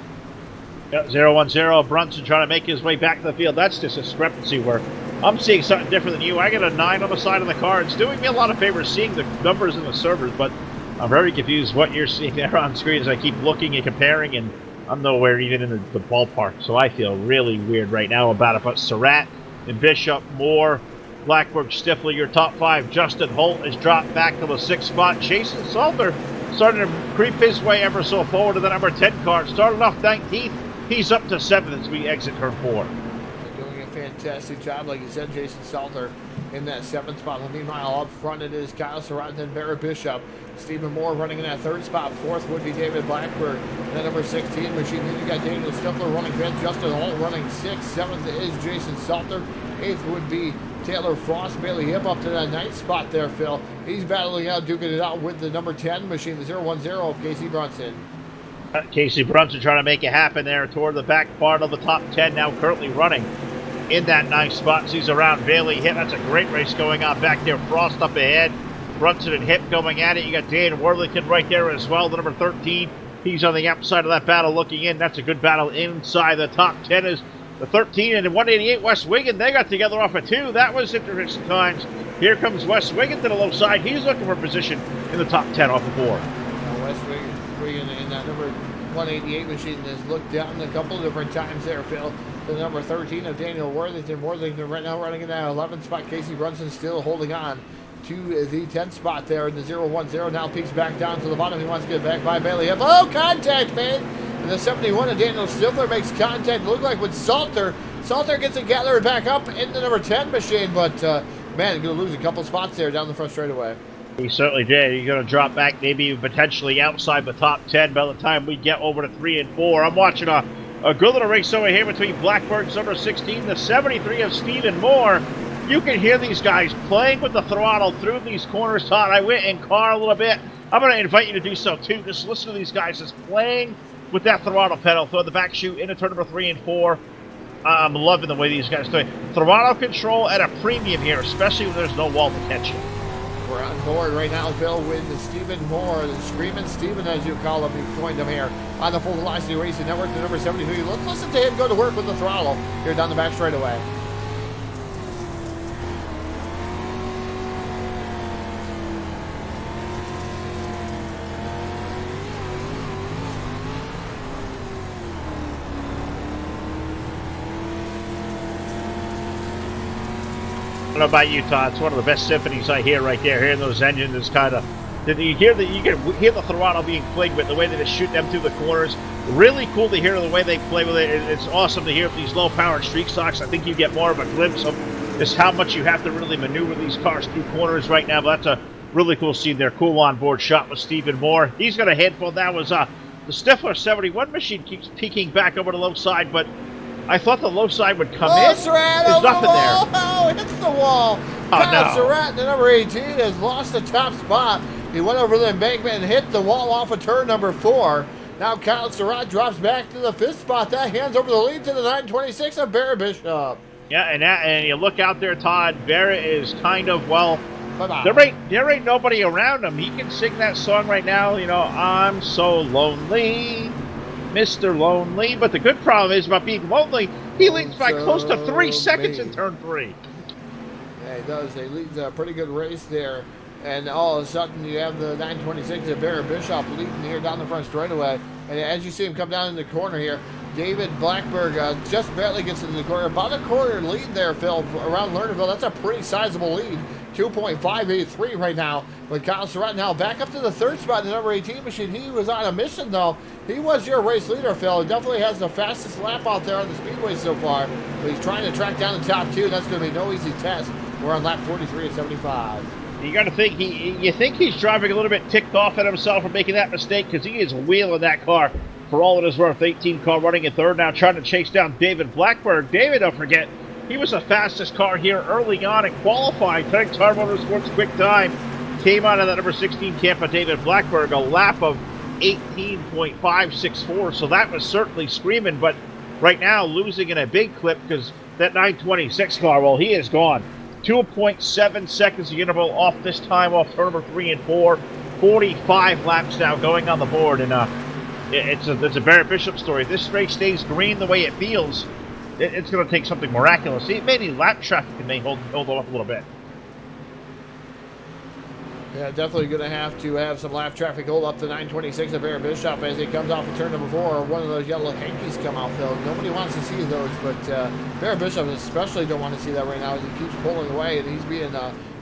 Yep, 0-1-0. Brunson trying to make his way back to the field. That's just a discrepancy where I'm seeing something different than you. I got a 9 on the side of the car. It's doing me a lot of favors seeing the numbers in the servers, but I'm very confused what you're seeing there on screen as I keep looking and comparing, and I'm nowhere even in the ballpark. So I feel really weird right now about it. But Surratt and Bishop, Moore, Blackburn, Stifler, your top 5. Justin Holt has dropped back to the 6th spot. Jason Salter starting to creep his way ever so forward to the number 10 car. Started off 19th. He's up to 7th as we exit turn 4. Doing a fantastic job, like you said, Jason Salter in that 7th spot. Meanwhile, up front it is Kyle Surratt and Barrett Bishop. Stephen Moore running in that 3rd spot. 4th would be David Blackburn. And then number 16 machine. Then you got Daniel Stifler running 5th. Justin Holt running 6th. 7th is Jason Salter. 8th would be Taylor Frost. Bailey Hip up to that 9th spot there, Phil. He's battling out, duking it out with the number 10 machine, the 0-1-0 of Casey Brunson. Casey Brunson trying to make it happen there toward the back part of the top 10, now currently running in that 9th spot. Sees around Bailey Hip. That's a great race going on back there. Frost up ahead. Brunson and Hip going at it. You got Dan Worthington right there as well, the number 13. He's on the outside of that battle looking in. That's a good battle inside the top 10 is the 13 and the 188 West Wigan. They got together off of 2. That was interesting times. Here comes West Wigan to the low side. He's looking for position in the top 10 off of 4. West Wigan in that number 188 machine has looked down a couple of different times there, Phil. The number 13 of Daniel Worthington. Worthington right now running in that 11th spot. Casey Brunson still holding on to the 10th spot there in the 0-1-0. Now peaks back down to the bottom. He wants to get back by Bailey Hip. Oh, contact, man! And the 71 of Daniel Stifler makes contact. Look like with Salter. Salter gets it gathered back up in the number 10 machine, but man, he's going to lose a couple spots there down the front straightaway. He certainly did. He's going to drop back maybe potentially outside the top 10 by the time we get over to 3 and 4. I'm watching a good little race over here between Blackbird's number 16, the 73 of Stephen Moore. You can hear these guys playing with the throttle through these corners. Todd, I went in car a little bit. I'm going to invite you to do so too. Just listen to these guys just playing with that throttle pedal. Throw the back chute into turn number 3 and 4. I'm loving the way these guys do it. Throttle control at a premium here, especially when there's no wall to catch you. We're on board right now, Phil, with Stephen Moore, the Screaming Stephen, as you call him. You joined him here on the Full Velocity Racing Network, the number 73. Let's listen to him go to work with the throttle here down the back straightaway. I don't know about you, Todd. It's one of the best symphonies I hear right there. Hearing those engines is kind of Did you hear that? You can hear the throttle being played with, the way they just shoot them through the corners. Really cool to hear the way they play with it. It's awesome to hear these low-powered street stocks. I think you get more of a glimpse of just how much you have to really maneuver these cars through corners right now. But that's a really cool scene there. Cool on-board shot with Stephen Moore. He's got a handful. That was the Stifler 71 machine keeps peeking back over the low side, but I thought the low side would come in. Surratt There's over nothing the wall. there. Oh, it hits the wall. Kyle Surratt, the number 18, has lost the top spot. He went over the embankment and hit the wall off of turn number 4. Now Kyle Surratt drops back to the 5th spot. That hands over the lead to the 926 of Barrett Bishop. Yeah, and you look out there, Todd. Barrett is kind of, well, Bye-bye. there ain't nobody around him. He can sing that song right now, you know, I'm so lonely, Mr. Lonely. But the good problem is about being lonely, he leads by close to 3 seconds in turn 3. Yeah, he does. He leads a pretty good race there. And all of a sudden, you have the 926 of Barrett Bishop leading here down the front straightaway. And as you see him come down in the corner here, David Blackberg just barely gets into the corner. About a quarter lead there, Phil, around Lernerville. That's a pretty sizable lead. 2.583 right now. But Kyle Surratt now back up to the 3rd spot in the number 18 machine. He was on a mission, though. He was your race leader, Phil. He definitely has the fastest lap out there on the speedway so far. But he's trying to track down the top 2, and that's going to be no easy test. We're on lap 43 at 75. You got to think you think he's driving a little bit ticked off at himself for making that mistake, because he is wheeling that car for all it is worth. 18 car running in 3rd now, trying to chase down David Blackberg. David, don't forget, he was the fastest car here early on in qualifying. Tech Tar Motorsports quick time came out of that number 16 Tampa David Blackberg, a lap of 18.564. So that was certainly screaming, but right now losing in a big clip because that 926 car, well, he is gone. 2.7 seconds the interval off this time off turn number 3 and 4. 45 laps now going on the board, and it's a Barrett Bishop story. If this race stays green the way it feels, it's going to take something miraculous. See, maybe lap traffic may hold it up a little bit. Yeah, definitely going to have some lap traffic hold up the 926 of Barrett Bishop as he comes off of turn number 4. One of those yellow hankies come out, Phil. Nobody wants to see those, but Barrett Bishop especially don't want to see that right now as he keeps pulling away, and he's being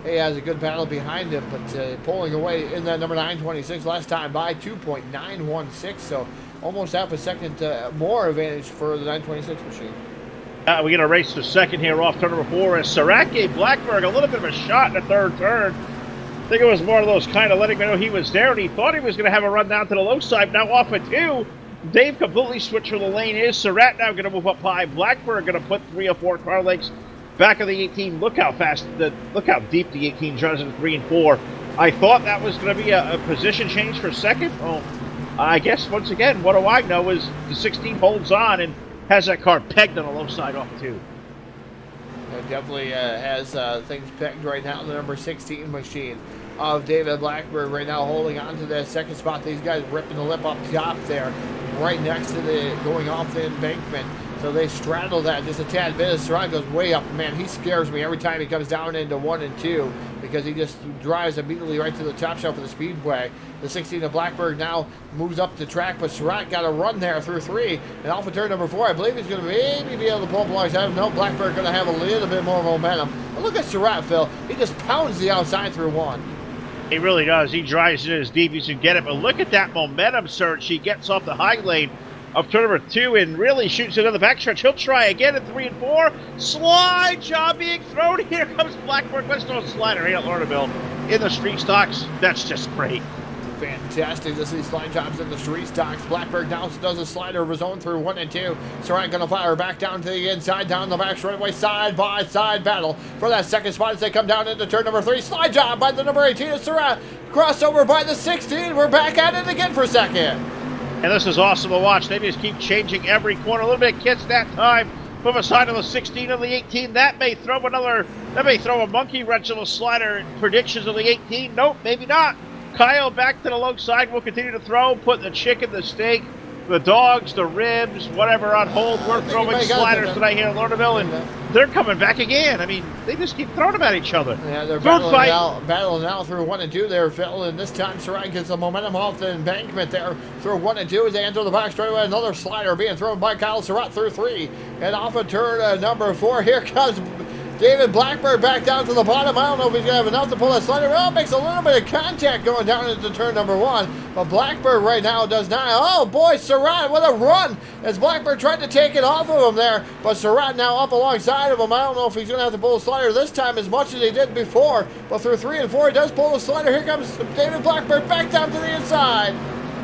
he has a good battle behind him, but pulling away in that number 926 last time by 2.916, so almost half a second more advantage for the 926 machine. We get a race to second here off turn number 4 as Surratt gave Blackberg a little bit of a shot in the 3rd turn. I think it was more of those kind of letting me know he was there, and he thought he was going to have a run down to the low side. Now off at 2. Dave completely switched for the lane. Is Surratt now going to move up high? Blackberg going to put 3 or 4 car lengths back of the 18. Look how deep the 18 drives in 3 and 4. I thought that was going to be a position change for second. Well, I guess once again, what do I know is the 16 holds on and has that car pegged on the low side off 2. It definitely has things pegged right now. The number 16 machine of David Blackberg right now holding on to that second spot. These guys ripping the lip up top there, right next to the going off the embankment. So they straddle that just a tad bit. As Surratt goes way up, man, he scares me every time he comes down into 1 and 2 because he just drives immediately right to the top shelf of the speedway. The 16 of Blackberg now moves up the track, but Surratt got a run there through 3. And off of turn number 4, I believe he's going to maybe be able to pull up alongside him. No, Blackberg going to have a little bit more momentum. But look at Surratt, Phil. He just pounds the outside through 1. He really does. He drives it as deep as you can get it. But look at that momentum surge. He gets off the high lane of turn number 2 and really shoots it on the backstretch. He'll try again at 3 and 4. Slide job being thrown. Here comes Blackberg. Let's throw a slider here at Lernerville in the street stocks. That's just great. Fantastic to see slide jobs in the street stocks. Blackberg now does a slider of his own through 1 and 2. Surratt going to fire back down to the inside, down the back straightaway, side by side battle for that second spot as they come down into turn number 3. Slide job by the number 18 of Surratt. Crossover by the 16. We're back at it again for second. And this is awesome to watch. They just keep changing every corner. A little bit kits that time from a side of the 16 of the 18. That may throw a monkey wrench of a slider. Predictions of the 18. Nope, maybe not. Kyle back to the low side. Will continue to throw. Put the chicken, the steak, the dogs, the ribs, whatever on hold. We're throwing sliders tonight here at Lernerville, and they're coming back again. I mean, they just keep throwing them at each other. Yeah, they're battling now through 1 and 2 there, Phil. And this time Surratt gets the momentum off the embankment there through 1 and 2 as they enter the box straightaway. Another slider being thrown by Kyle Surratt through 3. And off of turn number 4, here comes David Blackbird back down to the bottom. I don't know if he's going to have enough to pull that slider. Oh, makes a little bit of contact going down into turn number 1. But Blackbird right now does not. Oh, boy, Surratt, what a run as Blackbird tried to take it off of him there. But Surratt now up alongside of him. I don't know if he's going to have to pull the slider this time as much as he did before. But through 3 and 4, he does pull the slider. Here comes David Blackbird back down to the inside.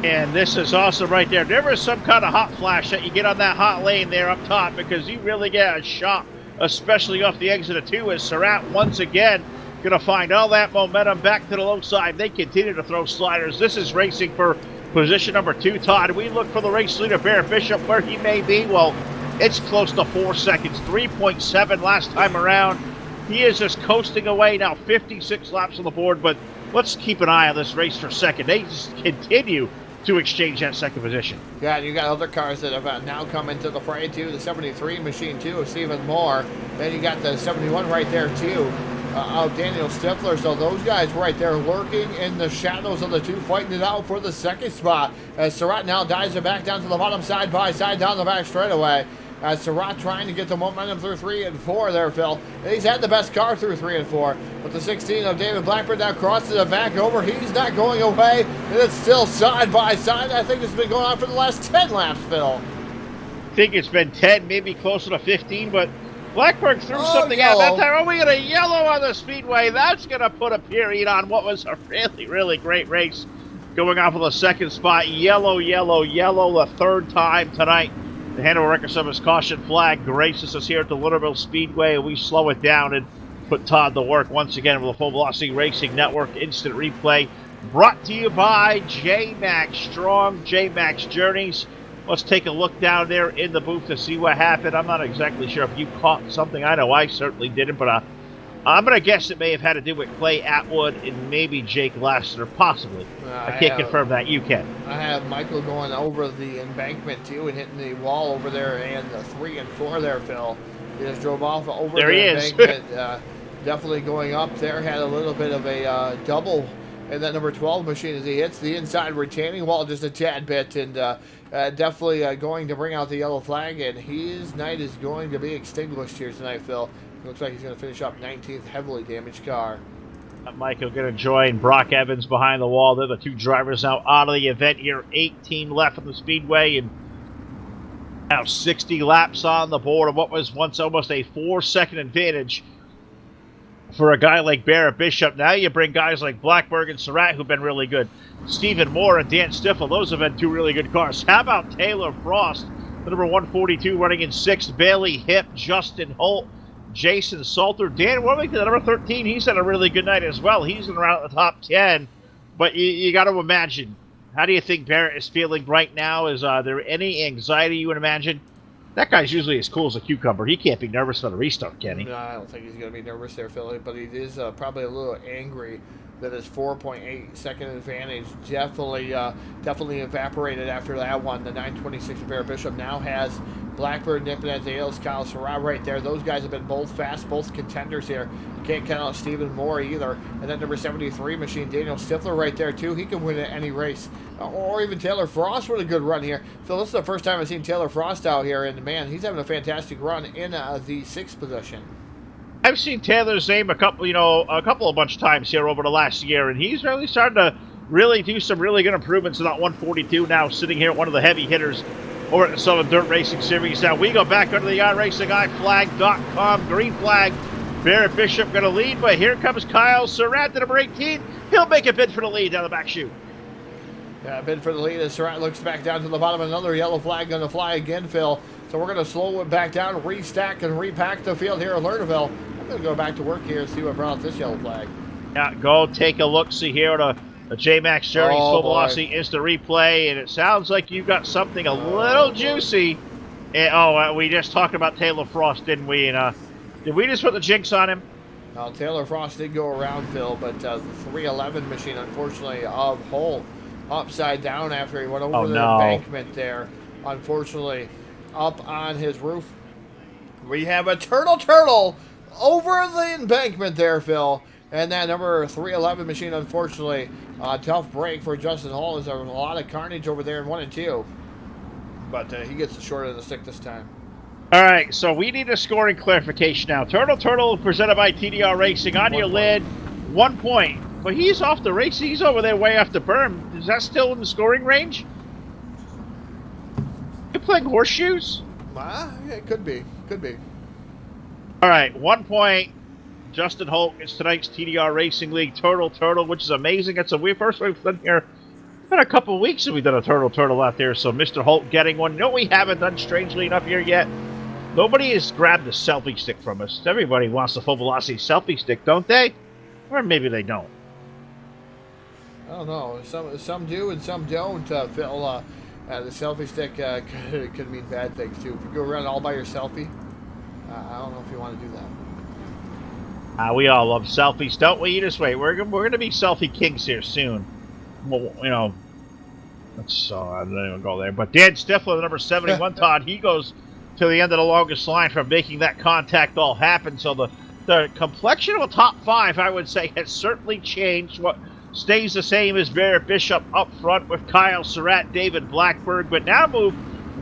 And this is awesome right there. There was some kind of hot flash that you get on that hot lane there up top because you really get a shock, especially off the exit of 2, as Surratt once again going to find all that momentum back to the low side. They continue to throw sliders. This is racing for position number 2, Todd. We look for the race leader, Barrett Bishop, where he may be. Well, it's close to 4 seconds, 3.7 last time around. He is just coasting away now, 56 laps on the board, but let's keep an eye on this race for a second. They just continue to exchange that second position. Yeah, you got other cars that have now come into the fray too. The 73 machine too of Stephen Moore. Then you got the 71 right there too of Daniel Stifler. So those guys right there lurking in the shadows of the 2, fighting it out for the second spot. As Surratt now dives it back down to the bottom, side by side down the back straightaway. As Surratt trying to get the momentum through 3 and 4 there, Phil. And he's had the best car through 3 and 4. But the 16 of David Blackbird now crosses it back over. He's not going away. And it's still side by side. I think it's been going on for the last 10 laps, Phil. I think it's been 10, maybe closer to 15, but Blackbird threw something out that time. Oh, we got a yellow on the speedway. That's going to put a period on what was a really, really great race. Going off of the second spot. Yellow, yellow, yellow, the 3rd time tonight. The Hanover Record Service caution flag graces us here at the Lernerville Speedway. We slow it down and put Todd to work once again with the Full Velocity Racing Network Instant Replay. Brought to you by J-Max Strong, J-Max Journeys. Let's take a look down there in the booth to see what happened. I'm not exactly sure if you caught something. I know I certainly didn't, but I'm going to guess it may have had to do with Clay Atwood and maybe Jake Lassiter, possibly. I can't confirm that. You can. I have Michael going over the embankment, too, and hitting the wall over there, and the 3 and 4 there, Phil. He just drove off over there the embankment. Definitely going up there, had a little bit of a double in that number 12 machine as he hits the inside retaining wall just a tad bit, and definitely going to bring out the yellow flag, and his night is going to be extinguished here tonight, Phil. Looks like he's going to finish up 19th, heavily damaged car. Michael going to join Brock Evans behind the wall. They're the 2 drivers now out of the event here. 18 left on the speedway, and now 60 laps on the board of what was once almost a 4-second advantage for a guy like Barrett Bishop. Now you bring guys like Blackbird and Surratt, who've been really good. Stephen Moore and Dan Stiffel, those have been 2 really good cars. How about Taylor Frost, the number 142, running in 6th? Bailey Hipp, Justin Holt, Jason Salter, Dan Worthington, the number 13, he's had a really good night as well. He's in around the top 10. But you got to imagine, how do you think Barrett is feeling right now? Is there any anxiety you would imagine? That guy's usually as cool as a cucumber. He can't be nervous for the restart, can he? No, I don't think he's going to be nervous there, Philly, but he is probably a little angry that his 4.8 second advantage definitely evaporated after that one. The 926 of Barrett Bishop now has Blackbird nipping at the heels. Kyle Surratt right there. Those guys have been both fast, both contenders here. Can't count out Stephen Moore either. And then number 73 machine, Daniel Stifler right there too. He can win at any race. Or even Taylor Frost with a good run here. So this is the first time I've seen Taylor Frost out here, and man, he's having a fantastic run in the 6th position. I've seen Taylor's name a bunch of times here over the last year, and he's really starting to really do some really good improvements in that 142 now, sitting here at one of the heavy hitters over at the Southern Dirt Racing Series. Now we go back under the iRacingIFlag.com green flag. Barrett Bishop going to lead, but here comes Kyle Surratt, the number 18. He'll make a bid for the lead down the back chute. Yeah, bid for the lead as Surratt looks back down to the bottom. Another yellow flag going to fly again, Phil. So we're going to slow it back down, restack and repack the field here at Lernerville. I'm going to go back to work here and see what brought this yellow flag. Yeah, go take a look-see here at a J-Max Journeys Full Velocity Instant Replay, and it sounds like you've got something a little juicy. And, we just talked about Taylor Frost, didn't we? And did we just put the jinx on him? Well, Taylor Frost did go around, Phil, but the 311 machine, unfortunately, of Holt upside down after he went over the embankment there. Unfortunately, up on his roof. We have a turtle over the embankment there, Phil. And that number 311 machine, unfortunately, tough break for Justin Hall. There's a lot of carnage over there in 1 and 2. But he gets the short end of the stick this time. All right, so we need a scoring clarification now. Turtle presented by TDR Racing on your lid, 1 point. But he's off the race. He's over there way off the berm. Is that still in the scoring range? You playing horseshoes? Yeah, it could be. Could be. All right, 1 point. Justin Holt is tonight's TDR Racing League Turtle, which is amazing. It's a first we've done here. It's been a couple of weeks since we've done a Turtle out there. So Mr. Holt getting one. No, we haven't done strangely enough here yet. Nobody has grabbed the selfie stick from us. Everybody wants the full velocity selfie stick, don't they? Or maybe they don't. I don't know. Some do and some don't. Phil, the selfie stick could mean bad things too. If you go around all by your selfie, I don't know if you want to do that. We all love selfies, don't we? You just wait. We're gonna be selfie kings here soon. Well, you know. I don't even go there. But Dan Stifler, the number 71, Todd, he goes to the end of the longest line for making that contact all happen. So the complexion of a top 5, I would say, has certainly changed. What stays the same is Barrett Bishop up front with Kyle Surratt, David Blackburn, but now move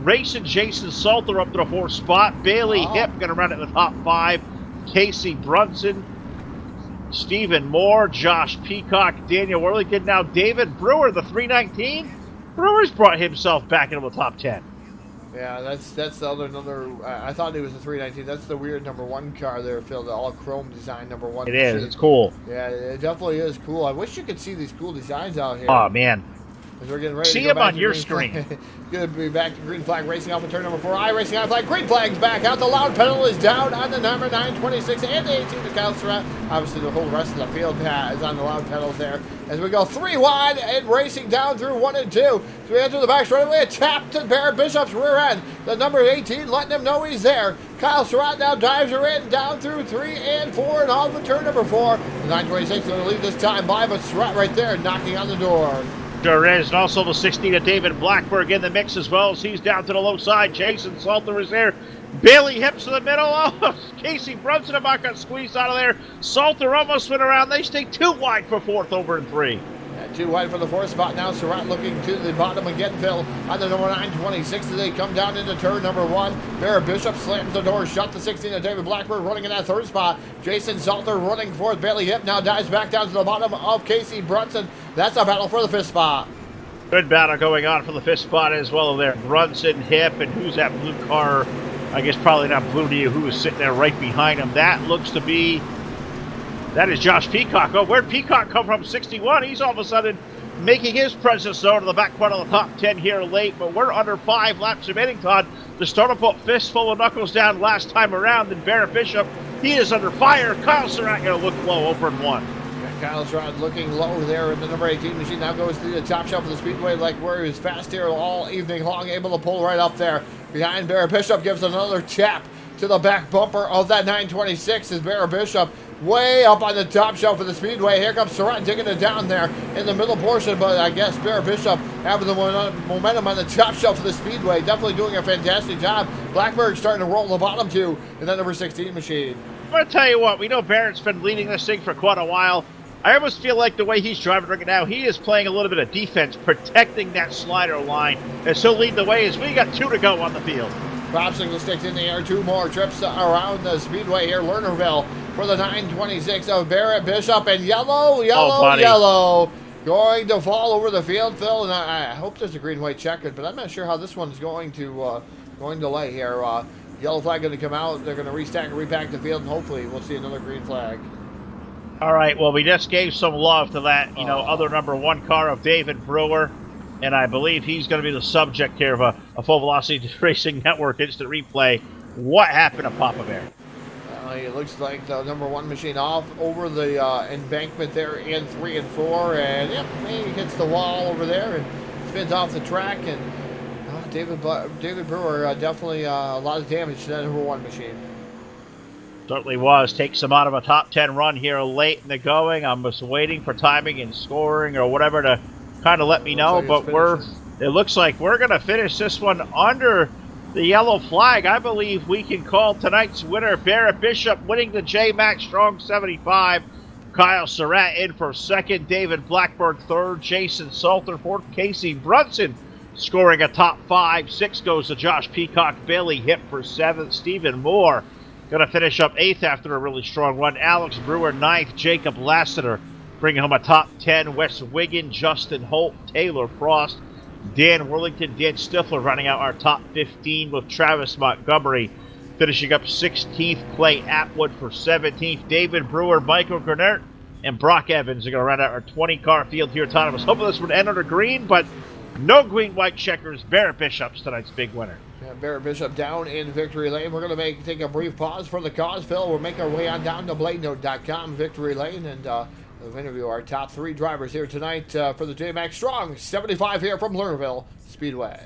racing Jason Salter up to the 4th spot. Bailey Hipp going to run at the top 5. Casey Brunson, Stephen Moore, Josh Peacock, Daniel Worthington. Now David Brewer, the 319. Brewer's brought himself back into the top 10. Yeah, that's the another. I thought it was a 319. That's the weird number 1 car there, Phil. The all chrome design number 1. It is. It's cool. Yeah, it definitely is cool. I wish you could see these cool designs out here. Oh man. As we're getting ready See to go them back on to your green screen. Going to be back to green flag racing off of turn number 4. Racing on flag. Green flag's back out. The loud pedal is down on the number 926 and the 18 to Kyle Surratt. Obviously, the whole rest of the field is on the loud pedals there. As we go 3 wide and racing down through 1 and 2. So we enter the back straightaway. A tap to Barrett Bishop's rear end. The number 18 letting him know he's there. Kyle Surratt now dives her in down through 3 and 4 and off of turn number 4. The 926 going to lead this time by, but Surratt right there knocking on the door. Sure is, and also the 16 of David Blackburn in the mix as well as he's down to the low side. Jason Salter is there. Bailey Hips in the middle. Oh, Casey Brunson about got squeezed out of there. Salter almost went around. They stay 2 wide for 4th over in 3. 2 wide for the 4th spot now. Surratt looking to the bottom again, Phil, on the number 926 as they come down into turn number 1. Barrett Bishop slams the door shut. The 16 of David Blackburn running in that 3rd spot. Jason Salter running 4th. Bailey Hipp now dives back down to the bottom of Casey Brunson. That's a battle for the 5th spot. Good battle going on for the 5th spot as well there. Brunson, Hipp, and who's that blue car? I guess probably not blue to you. Who is sitting there right behind him? That looks to be... That is Josh Peacock. Oh, where'd Peacock come from? 61. He's all of a sudden making his presence known to the back part of the top 10 here late, but we're under 5 laps remaining, Todd. The starter put fistful of knuckles down last time around, and Barrett Bishop, he is under fire. Kyle Surratt going to look low over in 1. Kyle Surratt looking low there in the number 18 machine. Now goes to the top shelf of the speedway like where he was fast here all evening long, able to pull right up there. Behind Barrett Bishop gives another tap to the back bumper of that 926 as Barrett Bishop way up on the top shelf of the speedway. Here comes Surratt taking it down there in the middle portion, but I guess Barrett Bishop having the momentum on the top shelf of the speedway. Definitely doing a fantastic job. Blackburn starting to roll the bottom 2 in that number 16 machine. I'm going to tell you what, we know Barrett's been leading this thing for quite a while. I almost feel like the way he's driving right now, he is playing a little bit of defense, protecting that slider line, and he'll lead the way as we got 2 to go on the field. Popsicle sticks in the air, 2 more trips around the speedway here. Lernerville for the 926 of Barrett Bishop, and yellow going to fall over the field, Phil. And I hope there's a green-white checkered, but I'm not sure how this one's going to lay here. Yellow flag going to come out. They're going to restack and repack the field, and hopefully we'll see another green flag. All right, well, we just gave some love to that, other number 1 car of David Brewer, and I believe he's going to be the subject here of a Full Velocity Racing Network instant replay. What happened to Papa Bear? It looks like the number 1 machine off over the embankment there in 3 and 4, and yep, he hits the wall over there and spins off the track, and David Brewer definitely a lot of damage to that number 1 machine. Certainly was. Takes him out of a top 10 run here late in the going. I'm just waiting for timing and scoring or whatever to kind of let me know. But it looks like we're going to finish this one under the yellow flag. I believe we can call tonight's winner Barrett Bishop winning the J Max Strong 75. Kyle Surratt in for 2nd. David Blackburn 3rd. Jason Salter 4th. Casey Brunson scoring a top 5. 6 goes to Josh Peacock. Bailey hit for 7th. Stephen Moore going to finish up 8th after a really strong run. Alex Brewer 9th. Jacob Lassiter bringing home a top 10. Wes Wiggin, Justin Holt, Taylor Frost, Dan Worlington, Dan Stifler running out our top 15 with Travis Montgomery finishing up 16th. Clay Atwood for 17th. David Brewer, Michael Grenert, and Brock Evans are going to round out our 20-car field here tonight. I was hoping this would end under green, but no green-white checkers. Barrett Bishop's tonight's big winner. Yeah, Barrett Bishop down in victory lane. We're going to take a brief pause for the cause, Phil. We'll make our way on down to BladeNote.com, victory lane, and we'll interview our top 3 drivers here tonight for the J-Max Strong 75 here from Lernerville Speedway.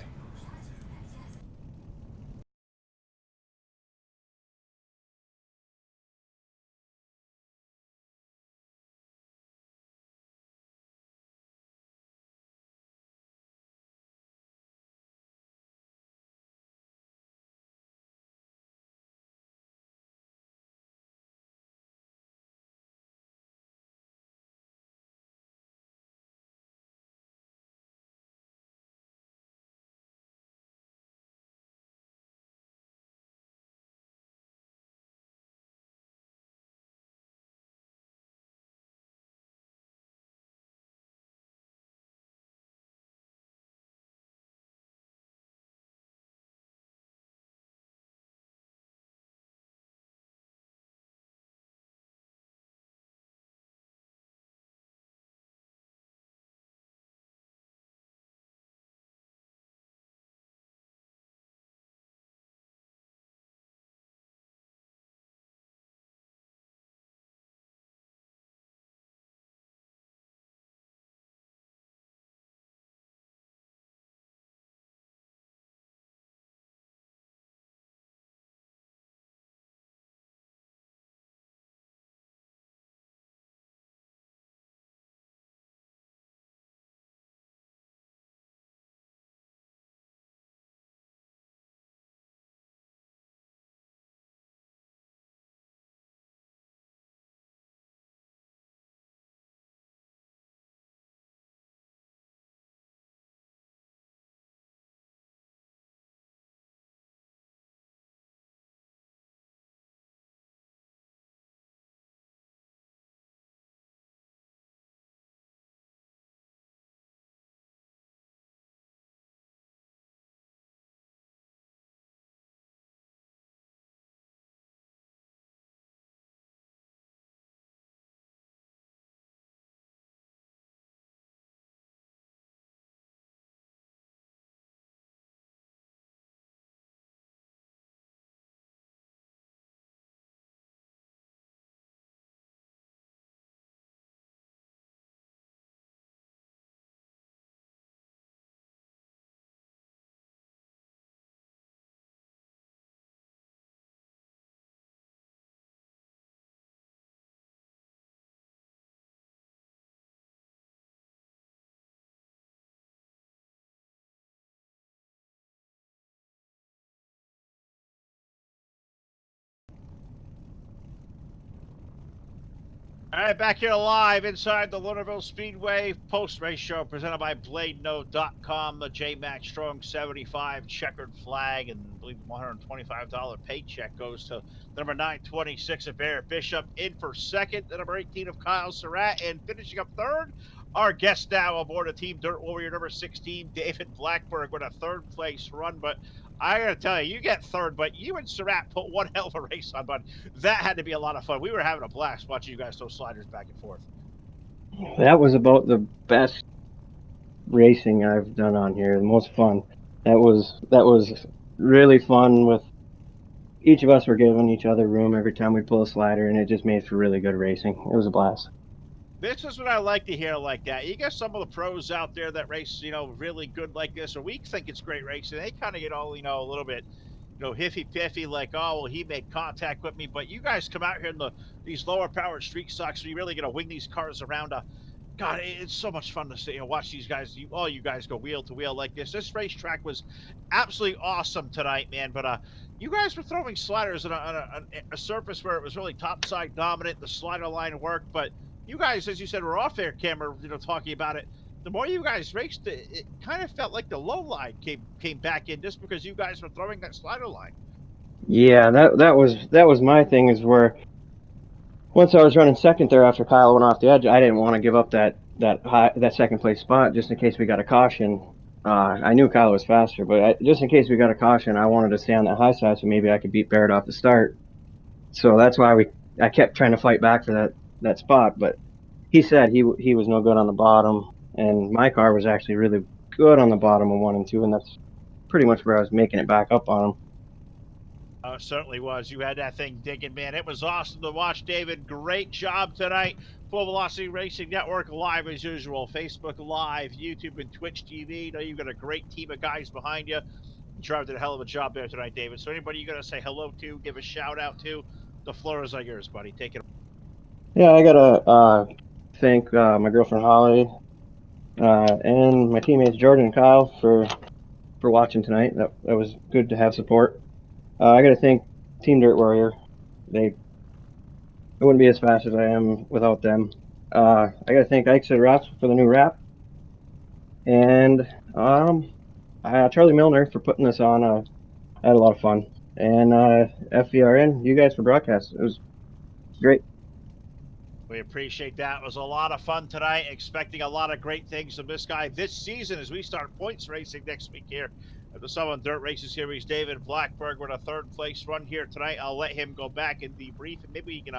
All right, back here live inside the Lernerville Speedway post-race show presented by BladeNote.com. The J-Max Strong 75 checkered flag and I believe $125 paycheck goes to the number 926 of Barrett Bishop. In for second, the number 18 of Kyle Surratt, and finishing up third, our guest now aboard a Team Dirt Warrior number 16, David Blackburn, with a third place run. But I gotta tell you, you get third, but you and Surratt put one hell of a race on, bud. That had to be a lot of fun. We were having a blast watching you guys throw sliders back and forth. That was about the best racing I've done on here. The most fun. That was really fun. With each of us were giving each other room every time we pull a slider, and it just made for really good racing. It was a blast. This is what I like to hear like that. You got some of the pros out there that race, really good like this, or we think it's great racing. They kind of get all, a little bit, hiffy-piffy, like, oh, well, he made contact with me. But you guys come out here in these lower-powered street stocks, so you really going to wing these cars around. God, it's so much fun to see, watch these guys, all you guys go wheel to wheel like this. This racetrack was absolutely awesome tonight, man. But you guys were throwing sliders on a surface where it was really topside dominant. The slider line worked, but you guys, as you said, were off air camera, talking about it. the more you guys raced, it kind of felt like the low line came back in just because you guys were throwing that slider line. Yeah, that was my thing, is where once I was running second there after Kyle went off the edge, I didn't want to give up that second place spot just in case we got a caution. I knew Kyle was faster, but just in case we got a caution, I wanted to stay on that high side so maybe I could beat Barrett off the start. So that's why I kept trying to fight back for that spot. But he said he was no good on the bottom, and my car was actually really good on the bottom of 1 and 2, and that's pretty much where I was making it back up on him. It certainly was. You had that thing digging, man. It was awesome to watch, David. Great job tonight. Full Velocity Racing Network live as usual. Facebook Live, YouTube, and Twitch TV. You know, you've got a great team of guys behind you. Trav did a hell of a job there tonight, David. So anybody you got to say hello to, give a shout out to, the floor is all yours, buddy. Take it. Yeah, I gotta thank my girlfriend Holly and my teammates Jordan and Kyle for watching tonight. That was good to have support. I gotta thank Team Dirt Warrior. I wouldn't be as fast as I am without them. I gotta thank Ike Raps for the new wrap, and Charlie Milner for putting this on. I had a lot of fun, and FVRN, you guys for broadcast. It was great. We appreciate that. It was a lot of fun tonight. Expecting a lot of great things from this guy this season as we start points racing next week here at the Southern Dirt Racing Series. David Blackberg with a third place run here tonight. I'll let him go back and debrief, and maybe he can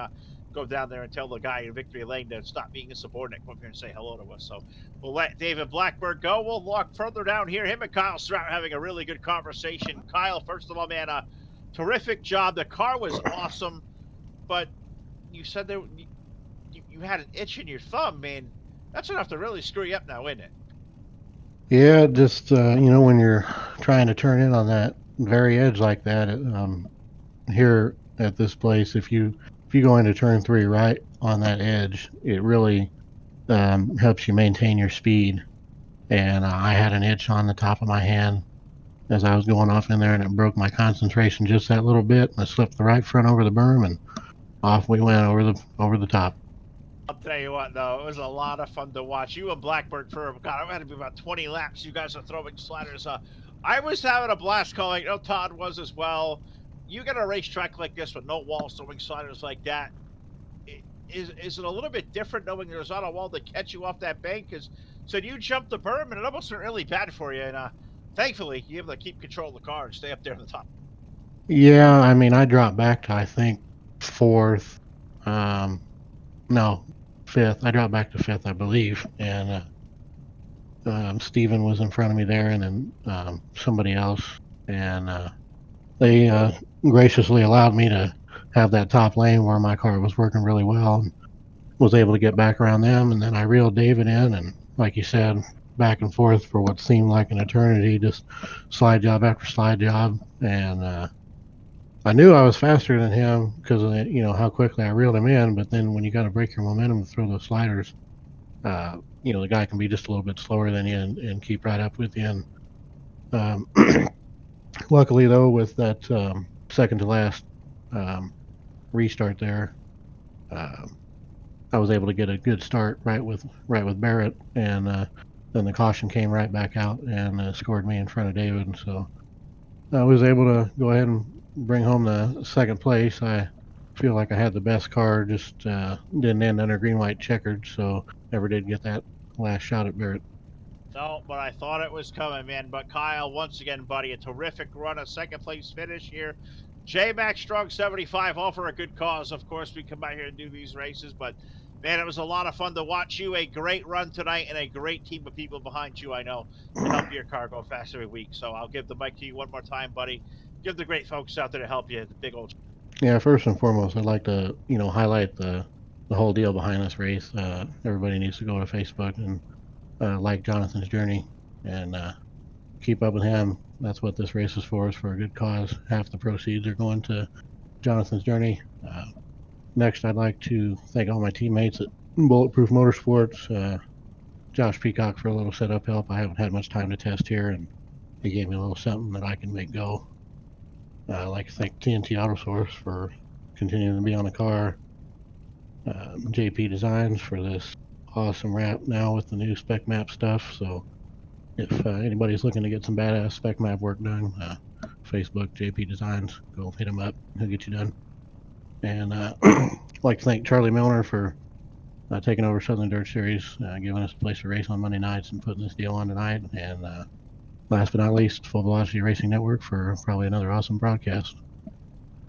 go down there and tell the guy in Victory Lane to stop being a subordinate. Come up here and say hello to us. So we'll let David Blackberg go. We'll walk further down here. Him and Kyle Strout having a really good conversation. Kyle, first of all, man, terrific job. The car was awesome, but you said you had an itch in your thumb, man. That's enough to really screw you up now, isn't it? Yeah, just when you're trying to turn in on that very edge like that, here at this place, if you go into turn 3 right on that edge, it really helps you maintain your speed. And I had an itch on the top of my hand as I was going off in there, and it broke my concentration just that little bit. And I slipped the right front over the berm, and off we went over the top. I'll tell you what, though, it was a lot of fun to watch. You and Blackbird for, God, it had to be about 20 laps. You guys are throwing sliders. I was having a blast calling. Todd was as well. You get a racetrack like this with no walls, throwing sliders like that. Is it a little bit different knowing there's not a wall to catch you off that bank? Because said you jumped the berm and it almost went really bad for you. And thankfully, you're able to keep control of the car and stay up there on the top. Yeah, I mean, I dropped back to, I think, 4th. No, 5th. I dropped back to 5th, I believe. And Steven was in front of me there, and then somebody else. And they graciously allowed me to have that top lane where my car was working really well, and was able to get back around them. And then I reeled David in, and like you said, back and forth for what seemed like an eternity, just slide job after slide job. And I knew I was faster than him because of how quickly I reeled him in. But then when you got to break your momentum to throw those sliders, the guy can be just a little bit slower than you and keep right up with you. And luckily, though, with that second to last restart there, I was able to get a good start right with Barrett, and then the caution came right back out and scored me in front of David. And so I was able to go ahead and bring home the second place. I feel like I had the best car, just didn't end under green, white, checkered, so never did get that last shot at Barrett. No, but I thought it was coming, man. But Kyle, once again, buddy, a terrific run, a second place finish here. J-Max Strong 75, all for a good cause. Of course, we come out here and do these races, but man, it was a lot of fun to watch you. A great run tonight and a great team of people behind you, I know, to help your car go fast every week. So I'll give the mic to you one more time, buddy. Give the great folks out there to help you, the big old. Yeah, first and foremost, I'd like to, highlight the whole deal behind this race. Everybody needs to go to Facebook and like Jonathan's journey and keep up with him. That's what this race is for a good cause. Half the proceeds are going to Jonathan's journey. Next, I'd like to thank all my teammates at Bulletproof Motorsports. Josh Peacock for a little setup help. I haven't had much time to test here, and he gave me a little something that I can make go. I'd like to thank TNT Auto Source for continuing to be on the car. JP Designs for this awesome wrap now with the new spec map stuff. So if anybody's looking to get some badass spec map work done, Facebook JP Designs, go hit him up. He'll get you done. And I'd like to thank Charlie Milner for taking over Southern Dirt Series, giving us a place to race on Monday nights and putting this deal on tonight. And last but not least, Full Velocity Racing Network for probably another awesome broadcast.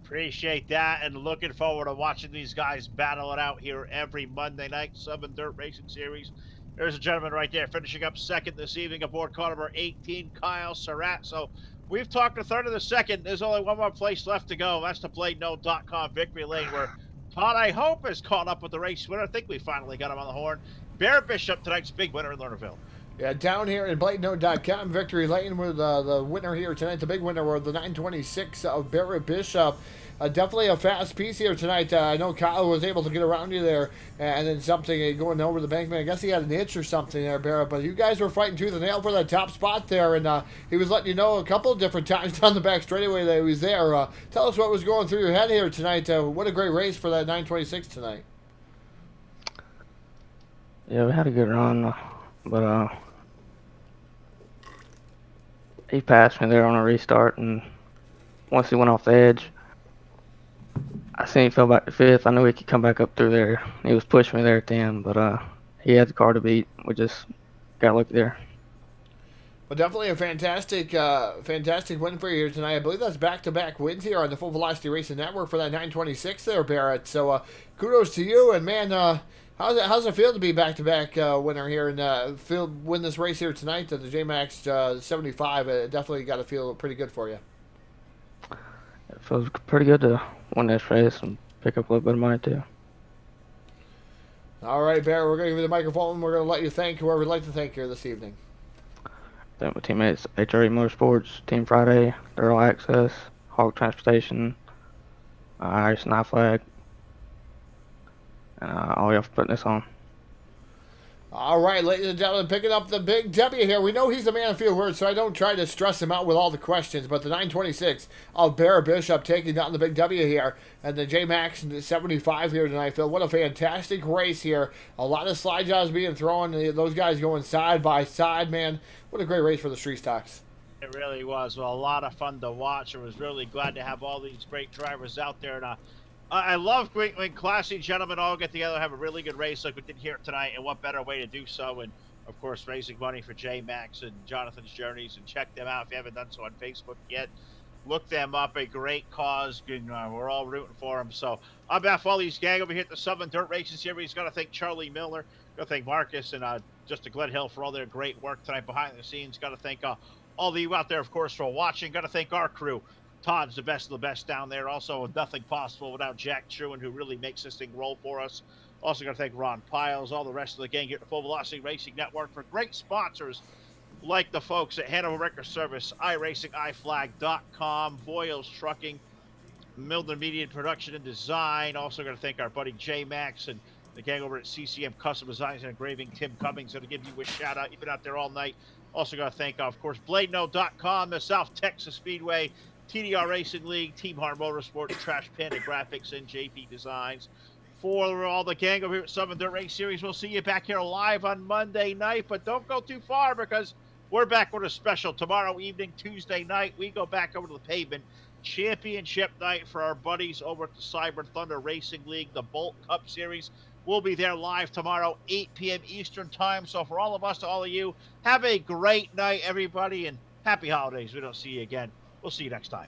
Appreciate that, and looking forward to watching these guys battle it out here every Monday night. Southern Dirt Racing Series. There's a gentleman right there finishing up second this evening aboard car number 18, Kyle Surratt. So we've talked a third of the second. There's only one more place left to go. That's the BladeNo.com victory lane, where Todd, I hope, is caught up with the race winner. I think we finally got him on the horn. Bear Bishop, tonight's big winner in Lernerville. Yeah, down here in BladeNote.com, victory lane with the winner here tonight. The big winner was the 926 of Barrett Bishop. Definitely a fast piece here tonight. I know Kyle was able to get around you there, and then something going over the bankman. I guess he had an itch or something there, Barrett. But you guys were fighting tooth and nail for that top spot there, and he was letting you know a couple of different times down the back straightaway that he was there. Tell us what was going through your head here tonight. What a great race for that 926 tonight. Yeah, we had a good run, but he passed me there on a restart, and once he went off the edge, I seen he fell back to fifth. I knew he could come back up through there. He was pushing me there at the end, but he had the car to beat. We just got lucky there. Well, definitely a fantastic win for you here tonight. I believe that's back-to-back wins here on the Full Velocity Racing Network for that 926 there, Barrett. So kudos to you, and man, how's it feel to be back-to-back winner here and win this race here tonight? The J-Max 75 definitely got to feel pretty good for you. It feels pretty good to win this race and pick up a little bit of money too. All right, Barrett, we're going to give you the microphone. We're going to let you thank whoever you'd like to thank here this evening. Thank my teammates, HRE Motorsports, Team Friday, Durrell Access, Hog Transportation, Irish Knife Flag, and all y'all for putting this on. All right, ladies and gentlemen, picking up the big W here. We know he's a man of few words, so I don't try to stress him out with all the questions, but the 926 of Barrett Bishop taking down the big W here, and the J-Max 75 here tonight, Phil. What a fantastic race here. A lot of slide jobs being thrown, those guys going side by side, man. What a great race for the Street Stocks. It really was. Well, a lot of fun to watch. I was really glad to have all these great drivers out there, and I love when classy gentlemen all get together and have a really good race like we did here tonight, and what better way to do so, and of course raising money for J-Max and Jonathan's Journeys, and check them out if you haven't done so on Facebook yet. Look them up, a great cause, and, we're all rooting for them. So on behalf of all these gang over here at the Southern Dirt Racing Series, got to thank Charlie Milner, got to thank Marcus and just to Glen Hill for all their great work tonight behind the scenes. Got to thank all of you out there, of course, for watching. Got to thank our crew. Todd's the best of the best down there. Also, nothing possible without Jack Truin, who really makes this thing roll for us. Also, got to thank Ron Piles, all the rest of the gang here at the Full Velocity Racing Network for great sponsors like the folks at Hanover Record Service, iRacing, iFlag.com, Boyles Trucking, Milner Media Production and Design. Also, got to thank our buddy J-Max and the gang over at CCM Custom Designs and Engraving, Tim Cummings, going to give you a shout out. You've been out there all night. Also, got to thank, of course, BladeNo.com, the South Texas Speedway, TDR Racing League, Team Hard Motorsports, Trash Panda Graphics, and JP Designs. For all the gang over here at Southern Dirt Race Series, we'll see you back here live on Monday night, but don't go too far because we're back with a special tomorrow evening, Tuesday night. We go back over to the pavement. Championship night for our buddies over at the Cyber Thunder Racing League, the Bolt Cup Series. We'll be there live tomorrow, 8 p.m. Eastern Time. So for all of us, to all of you, have a great night, everybody, and happy holidays. We don't see you again. We'll see you next time.